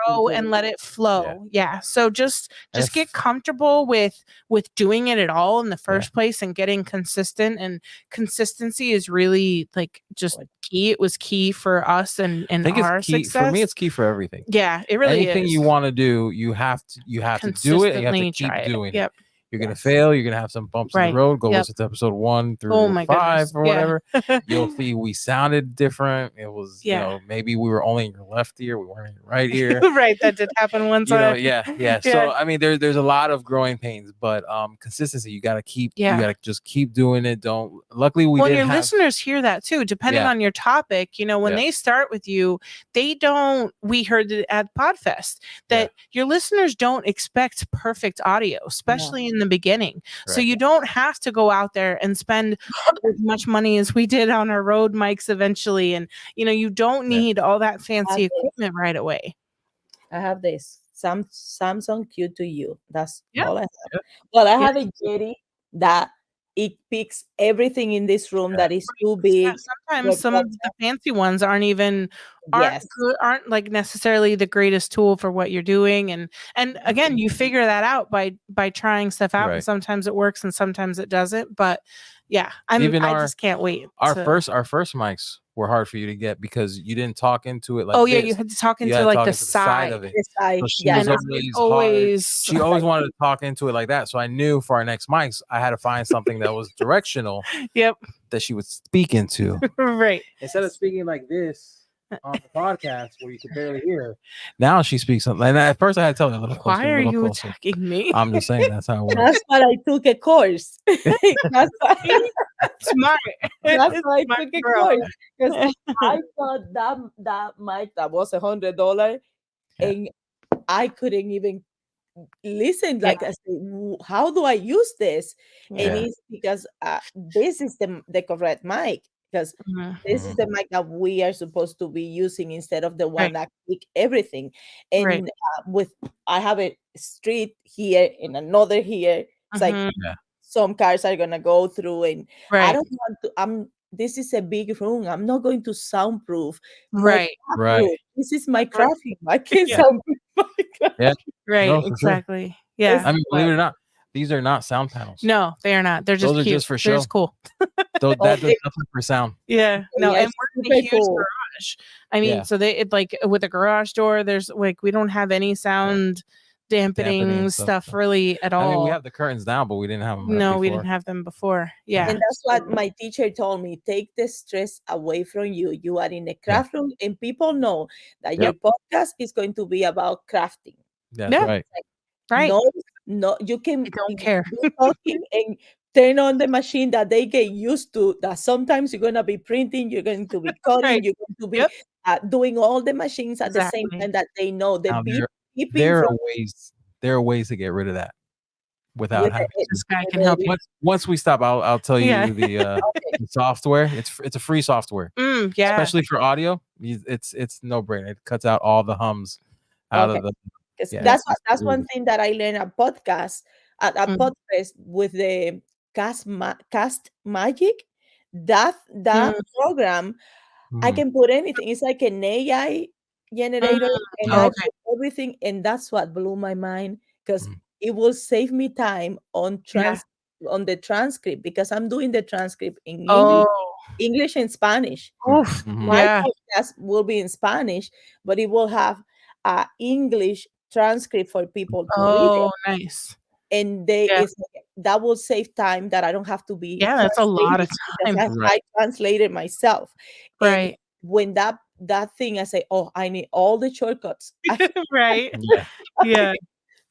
grow and let it flow. So just get comfortable with doing it at all in the first place, and getting consistent. And consistency is really like just key. It was key for us and
I think
our
it's key
success.
for me. It's key for everything.
Yeah, it really
Anything
is.
you want to do, you have to do it, and you have to keep doing it. You're gonna fail. You're gonna have some bumps in the road. Go listen to episode 1 through 5 or whatever. You'll see we sounded different. It was, you know, maybe we were only in your left ear, we weren't in your right ear.
Right, that did happen one time.
So I mean, there's a lot of growing pains, but consistency. You gotta just keep doing it. Don't. Luckily, we did
your
have
listeners hear that too. Depending on your topic, you know, when they start with you, they don't. We heard it at Podfest that your listeners don't expect perfect audio, especially in the beginning. So you don't have to go out there and spend as much money as we did on our Rode mics eventually, and you know, you don't need all that fancy equipment right away.
I have this Samsung Q2U. That's all I have. Well, I have a Yeti that it picks everything in this room that is too big.
Sometimes some of the fancy ones aren't aren't like necessarily the greatest tool for what you're doing. And again, you figure that out by trying stuff out. And sometimes it works and sometimes it doesn't. But yeah, I just can't wait.
Our first mics were hard for you to get because you didn't talk into it like this.
You had to talk into like the side
of it.
The side.
So she always wanted to talk into it like that. So I knew for our next mics, I had to find something that was directional. That she would speak into.
Right.
Instead of speaking like this on the podcast where you could barely hear, now she speaks something. And at first I had to tell her a little closer.
Why are you attacking me?
I'm just saying that's how it works.
That's why I took a course. That's why.
Smart.
That's why I took a course, because I thought that mic that was $100 and I couldn't even listen. Like I said, how do I use this? And it's because this is the correct mic, because this is the mic that we are supposed to be using instead of the one that pick everything. And I have a street here and another here. It's like some cars are gonna go through, and I don't want to. This is a big room. I'm not going to soundproof.
Right.
This is my crafting. I can't soundproof my crafting.
Right. No, exactly. Sure. Yeah.
I mean, believe it or not, these are not sound panels.
No, they are not. They're just
those
cute.
are just for show.
They're just cool.
That does nothing for sound.
Yeah. No, and we're in a huge garage. I mean, so they like with a garage door. There's like we don't have any sound dampening stuff really at all.
I mean, we have the curtains down, but we didn't have them.
No, we didn't have them before. Yeah.
And that's what my teacher told me. Take the stress away from you. You are in a craft room, and people know that your podcast is going to be about crafting.
That's right.
Right.
No, you can
don't care.
be talking and turn on the machine that they get used to. That sometimes you're going to be printing, you're going to be cutting, you're going to be doing all the machines at the same time that they know.
There are ways to get rid of that without having
this guy can help you.
Once we stop, I'll tell you the software. It's a free software. Especially for audio. It's no brainer. It cuts out all the hums out of the.
That's one thing that I learned at podcast at Podfest with the Cast Magic. That program, I can put anything. It's like an AI generator, and I put everything, and that's what blew my mind, because it will save me time on the transcript, because I'm doing the transcript in English and Spanish. My podcast will be in Spanish, but it will have English transcript for people to read it.
Nice.
And that will save time that I don't have to be.
Yeah, that's a lot of time.
I translated myself.
Right.
And when that thing, I say, I need all the shortcuts.
Right. Yeah.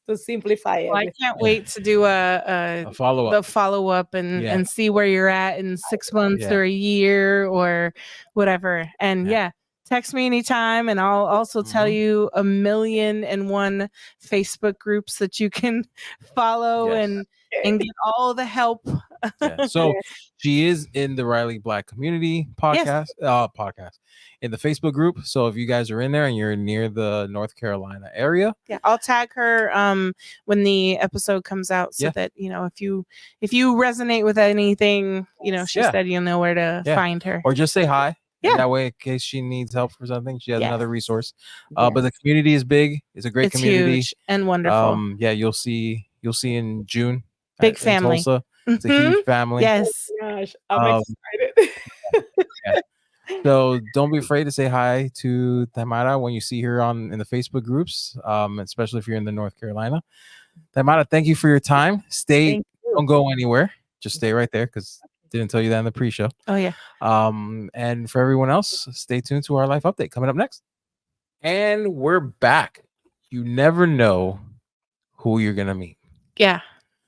to simplify
Well, I
everything.
can't wait to do
A follow
the
up.
follow up and see where you're at in 6 months or a year or whatever. And text me anytime, and I'll also tell you 1,000,001 Facebook groups that you can follow and get all the help.
So she is in the Riley Black Community podcast in the Facebook group. So if you guys are in there and you're near the North Carolina area,
I'll tag her when the episode comes out, so that if you resonate with anything, she said you'll know where to find her,
or just say hi. And that way, in case she needs help for something, she has another resource. But the community is big. It's a great community.
Huge and wonderful.
You'll see in June.
Big family.
In Tulsa. It's a huge family.
Yes.
Oh gosh, I'm excited.
So don't be afraid to say hi to Taimara when you see her in the Facebook groups, especially if you're in the North Carolina. Taimara, thank you for your time. Don't go anywhere. Just stay right there, because didn't tell you that in the pre-show.
Oh yeah.
And for everyone else, stay tuned to our life update coming up next. And we're back. You never know who you're gonna meet.
Yeah,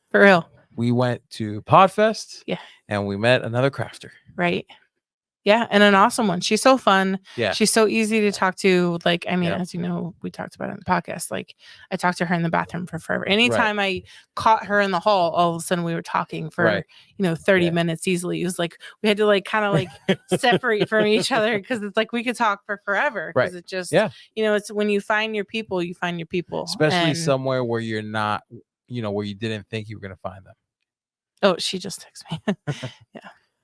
for real.
We went to Podfest.
Yeah.
And we met another crafter.
Right. Yeah, and an awesome one. She's so fun.
Yeah.
She's so easy to talk to. Like, I mean, as you know, we talked about it in the podcast. Like, I talked to her in the bathroom for forever. Anytime I caught her in the hall, all of a sudden we were talking for 30 minutes easily. It was like we had to like kind of like separate from each other, because it's like we could talk for forever. Because it just it's when you find your people, you find your people.
Especially somewhere where you're not, where you didn't think you were gonna find them.
Oh, she just texted me.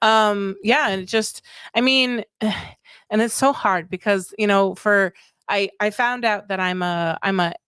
And it just, I mean, and it's so hard because I found out that I'm a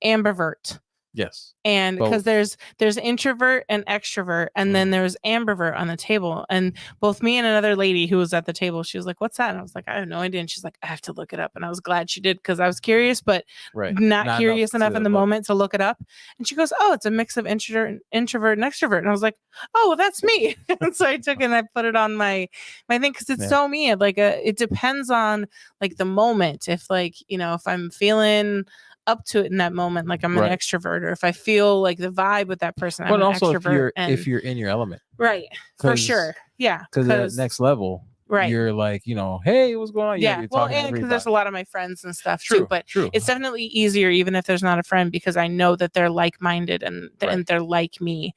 ambivert.
Yes.
And because there's introvert and extrovert, and then there's ambivert on the table. And both me and another lady who was at the table, she was like, "What's that?" And I was like, "I have no idea." And she's like, "I have to look it up." And I was glad she did, because I was curious, but not curious enough in the moment to look it up. And she goes, "Oh, it's a mix of introvert and extrovert." And I was like, "Oh, well, that's me." And so I took it and I put it on my thing, because it's so me. Like it depends on like the moment. If like if I'm feeling up to it in that moment, like I'm an extrovert, or if I feel like the vibe with that person, I'm an extrovert.
If you're in your element,
right? For sure, yeah.
Because at next level, you're like, hey, what's going on?
Yeah, well, and because there's a lot of my friends and stuff too. But it's definitely easier, even if there's not a friend, because I know that they're like-minded and they're like me.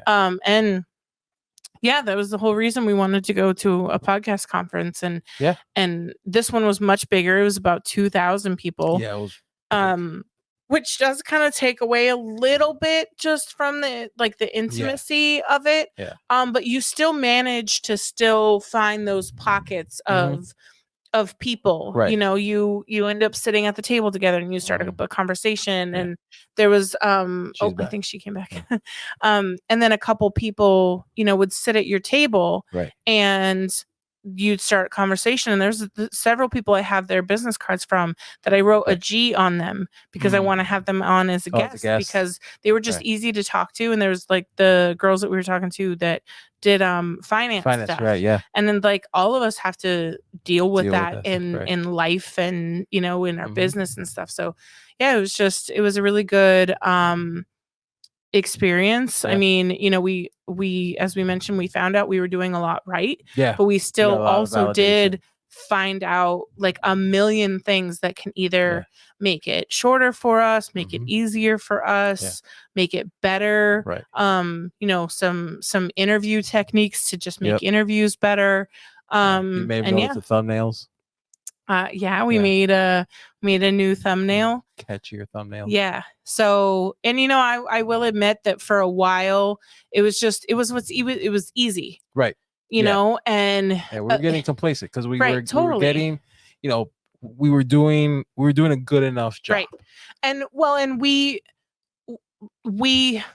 And that was the whole reason we wanted to go to a podcast conference, and this one was much bigger. It was about 2,000 people.
Yeah, it was.
Which does kind of take away a little bit just from the intimacy of it.
Yeah.
But you still manage to still find those pockets of people. Right. You end up sitting at the table together and you start a conversation. Yeah. And there was I think she came back. And then a couple people, would sit at your table and you'd start a conversation, and there's several people I have their business cards from that I wrote a G on them, because I want to have them on as a guest, because they were just easy to talk to. And there was like the girls that we were talking to that did finance stuff. Right, yeah. And then like all of us have to deal with that in life and in our business and stuff. So it was a really good experience. I mean, we as we mentioned, we found out we were doing a lot right, but we still also did find out like a million things that can either make it shorter for us, make it easier for us, make it better, some interview techniques to just make interviews better.
You made the thumbnails.
We made a new thumbnail.
Catchier thumbnail.
Yeah. So, and I will admit that for a while it was easy. Right. And
we were getting complacent because we were getting, we were doing a good enough job.
Right. And we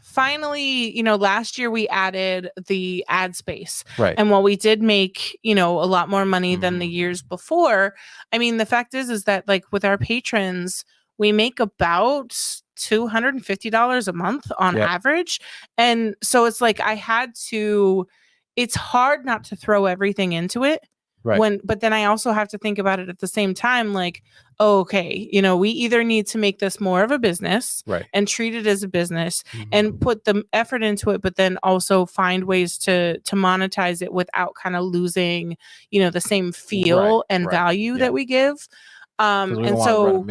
finally, last year we added the ad space. Right. And while we did make, a lot more money than the years before, I mean, the fact is that like with our patrons, we make about $250 a month on average. And so it's like it's hard not to throw everything into it. But then I also have to think about it at the same time, like, okay, you know, we either need to make this more of a business and treat it as a business and put the effort into it, but then also find ways to monetize it without kind of losing, you know, the same feel and value that we give. And so,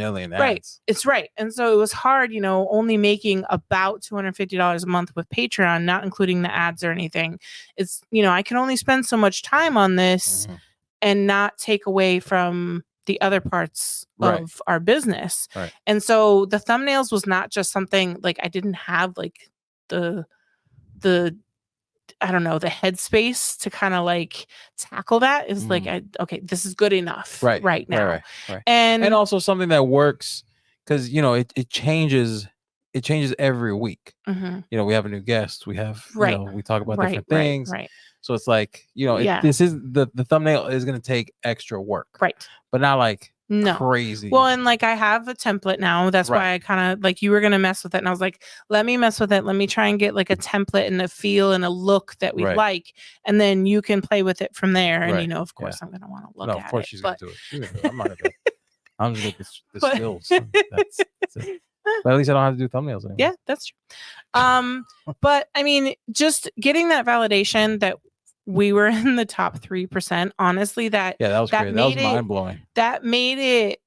it's right. And so it was hard, you know, only making about $250 a month with Patreon, not including the ads or anything. It's, you know, I can only spend so much time on this and not take away from the other parts of our business. And so the thumbnails was not just something like I didn't have like the I don't know, the headspace to kind of like tackle that. Is like, okay, this is good enough right now.
And also something that works, because, you know, it changes every week. You know, we have a new guest, we have, you know, we talk about different things. So it's like, you know, this is the thumbnail is going to take extra work. But not like crazy.
Well, and like I have a template now. That's why I kind of like, you were going to mess with it. And I was like, let me mess with it. Let me try and get like a template and a feel and a look that we like. And then you can play with it from there. And, you know, of course, I'm going to want to look at it.
Of course she's going to do it. She's gonna do it. I'm not going to. I'm just going to get the skills. That's it. But at least I don't have to do thumbnails anymore.
Yeah, that's true. But I mean, just getting that validation that we were in the top 3%, honestly, that
was crazy. That was mind-blowing.
That made it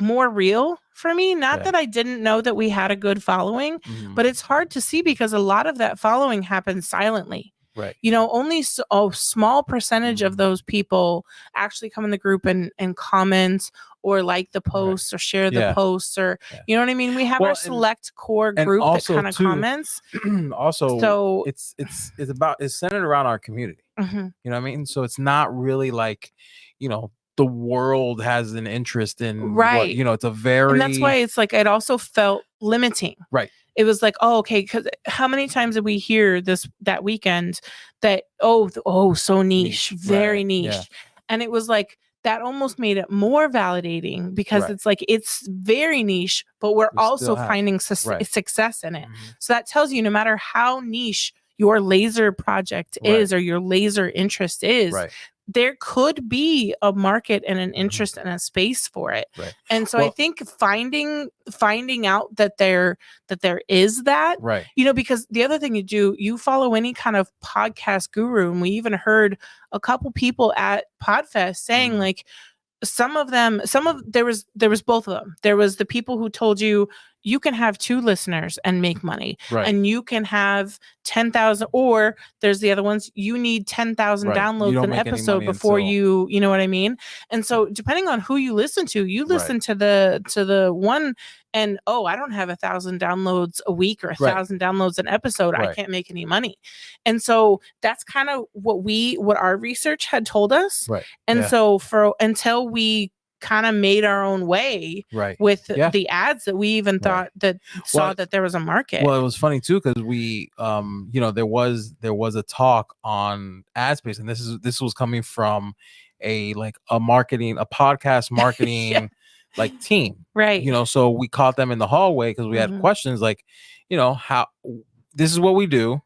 more real for me. Not that I didn't know that we had a good following, but it's hard to see because a lot of that following happens silently. You know, only a small percentage of those people actually come in the group and comment or like the posts or share the posts, or you know what I mean? We have our select core group that kind of comments.
Also, so it's centered around our community. You know what I mean? So it's not really like, you know, the world has an interest in what, you know, it's a very,
and that's why it's like it also felt limiting. It was like, oh, okay, because how many times did we hear that weekend that so niche, very niche, and it was like that almost made it more validating because it's like it's very niche, but we're also finding success in it. So that tells you no matter how niche your laser project is or your laser interest is, there could be a market and an interest and a space for it. And so I think finding out that there is that, you know, because the other thing you follow any kind of podcast guru, and we even heard a couple people at Podfest saying like there was both of them. There was the people who told you can have 2 listeners and make money, and you can have 10,000, or there's the other ones, you need 10,000 downloads an episode before you know what I mean? And so depending on who you listen to, you listen to the one and I don't have 1,000 downloads a week or 1,000 downloads an episode. I can't make any money. And so that's kind of what our research had told us. And so until we kind of made our own way with the ads that we even thought that there was a market.
Well, it was funny too, because we you know, there was a talk on ad space, and this was coming from a podcast marketing like team, you know, so we caught them in the hallway because we had questions like, you know, how this is what we do,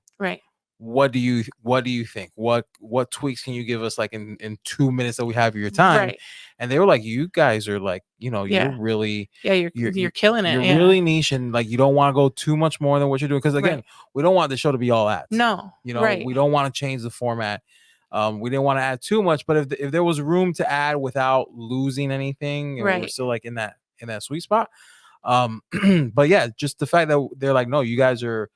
what do you think, what tweaks can you give us like in 2 minutes that we have your time? And they were like, you guys are like, you know, you're really
you're killing it,
you're really niche, and like you don't want to go too much more than what you're doing, because again, we don't want the show to be all ads.
No,
you know, we don't want to change the format. We didn't want to add too much, but if there was room to add without losing anything, and we're still like in that sweet spot. But yeah, just the fact that they're like, no, you guys are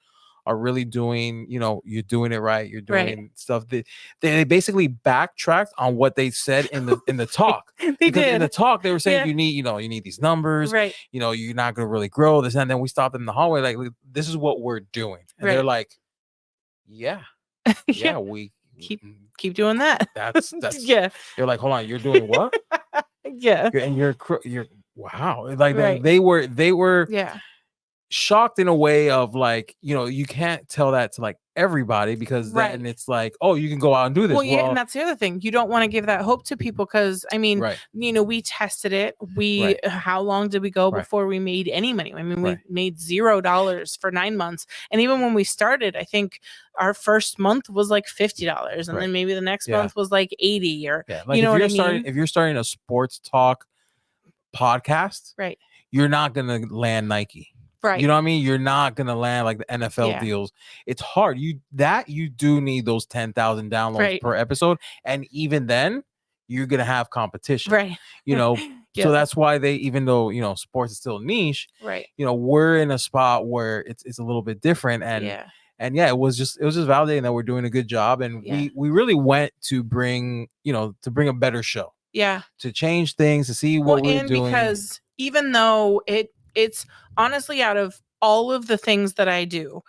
really doing, you know, you're doing it right. You're doing stuff that they basically backtracked on what they said in the talk.
They did.
In the talk, they were saying you need these numbers, you know, you're not going to really grow this. And then we stopped them in the hallway. Like, this is what we're doing. And they're like, we
keep doing that.
That's You're like, hold on, you're doing what? And you're wow. Like they were shocked in a way of like, you know, you can't tell that to like everybody, because then it's like, oh, you can go out and do this.
Well, yeah, and that's the other thing. You don't want to give that hope to people because, I mean, we tested it. How long did we go before we made any money? I mean, we made $0 for 9 months. And even when we started, I think our first month was like $50. And then maybe the next month was like 80 or,
like, you know, if you're starting a sports talk podcast, you're not going to land Nike.
Right.
You know what I mean? You're not going to land like the NFL deals. It's hard. You do need those 10,000 downloads per episode. And even then, you're going to have competition.
Right.
You know, so that's why even though, you know, sports is still niche, you know, we're in a spot where it's a little bit different. And it was just validating that we're doing a good job. And we really went to bring a better show.
Yeah.
To change things, to see what we're doing.
Because even though it's honestly, out of all of the things that I do,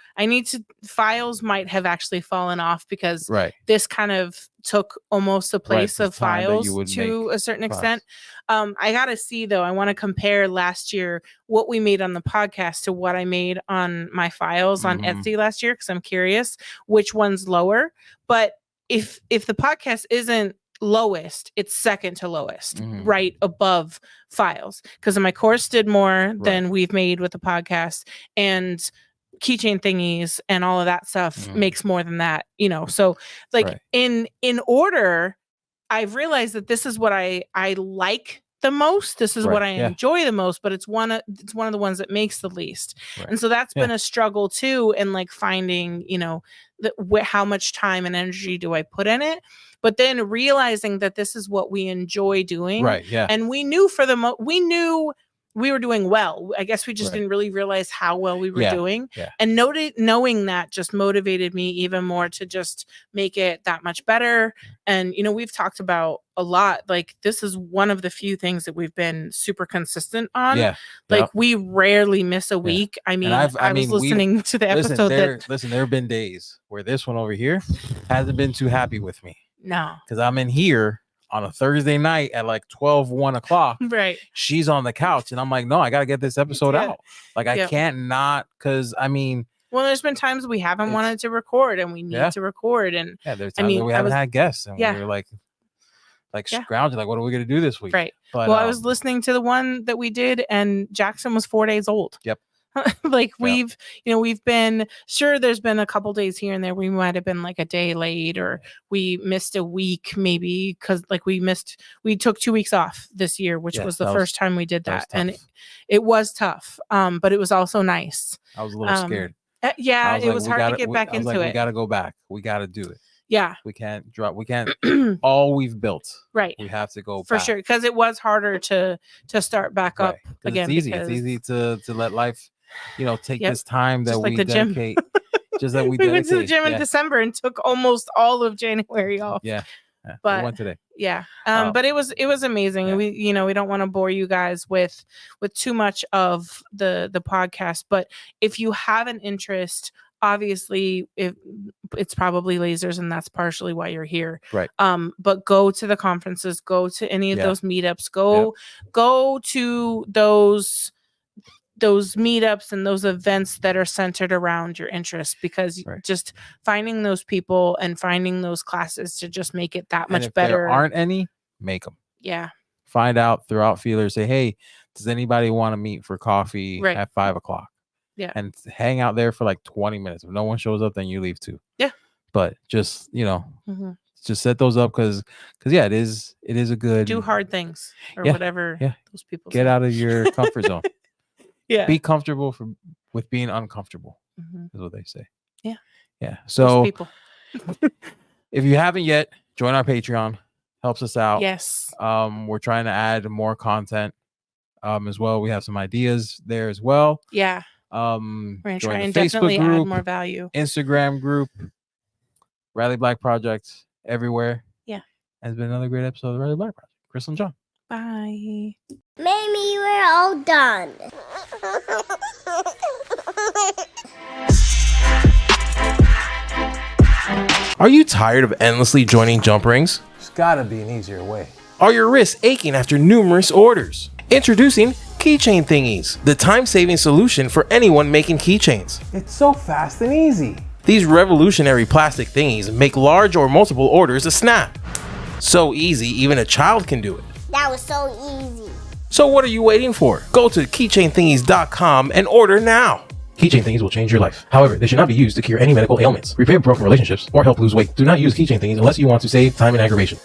files might have actually fallen off because this kind of took almost the place of files to a certain extent. I gotta see though, I want to compare last year what we made on the podcast to what I made on my files on Etsy last year, because I'm curious which one's lower. But if the podcast isn't lowest, it's second to lowest, right above files, because my course did more than we've made with the podcast, and keychain thingies and all of that stuff makes more than that, you know. So like in order, I've realized that this is what I like the most. This is what I enjoy the most, but it's one of the ones that makes the least. And so that's been a struggle too, in like finding, you know, how much time and energy do I put in it, but then realizing that this is what we enjoy doing. And we knew we knew we were doing well. I guess we just didn't really realize how well we were doing. And knowing that just motivated me even more to just make it that much better. And, you know, we've talked about a lot, like this is one of the few things that we've been super consistent on. Like we rarely miss a week. I mean, I was listening to the episode there
have been days where this one over here hasn't been too happy with me.
No.
Because I'm in here on a Thursday night at like 1 o'clock. She's on the couch and I'm like, no, I got to get this episode out. Like I can't not, because I mean,
well, there's been times we haven't wanted to record and we need to record. And
there's times where we haven't had guests and we were like scrounging, like, what are we going to do this week? But,
I was listening to the one that we did and Jackson was 4 days old. Like we've been, sure, there's been a couple days here and there we might have been like a day late, or we missed a week maybe, because like we took 2 weeks off this year, which was the first time we did that. And it was tough, but it was also nice.
I was a little scared.
It was hard to get back into it.
We got to go back. We got to do it.
Yeah.
We can't all we've built. We have to go
for
back.
Sure. Because it was harder to start back up again.
It's easy to let life, you know, take this time that we dedicate. Just that we
went to the gym in December and took almost all of January off. But
we went today.
But it was amazing. We don't want to bore you guys with too much of the podcast, but if you have an interest, obviously it's probably lasers, and that's partially why you're here. But go to the conferences, go to any of those meetups, go to those meetups and those events that are centered around your interests, because just finding those people and finding those classes to just make it that much better.
If there aren't any, make them. Find out throughout feelers. Say, hey, does anybody want to meet for coffee at 5 o'clock? And hang out there for like 20 minutes. If no one shows up, then you leave too. But just, you know, just set those up, because it is a good,
do hard things or whatever those people
get
say.
Out of your comfort zone. Be comfortable with being uncomfortable, is what they say. So if you haven't yet, join our Patreon. Helps us out. We're trying to add more content as well. We have some ideas there as well.
We're gonna try and
Facebook
definitely
group,
add more value.
Instagram group, Rally Black Project, everywhere.
It's
been another great episode of the Rally Black Project. Chris and John.
Bye.
Maybe we're all done.
Are you tired of endlessly joining jump rings? There's gotta be an easier way. Are your wrists aching after numerous orders? Introducing Keychain Thingies, the time-saving solution for anyone making keychains. It's so fast and easy. These revolutionary plastic thingies make large or multiple orders a snap. So easy, even a child can do it.
That was so easy.
So what are you waiting for? Go to keychainthingies.com and order now. Keychain thingies will change your life. However, they should not be used to cure any medical ailments, repair broken relationships, or help lose weight. Do not use keychain thingies unless you want to save time and aggravation.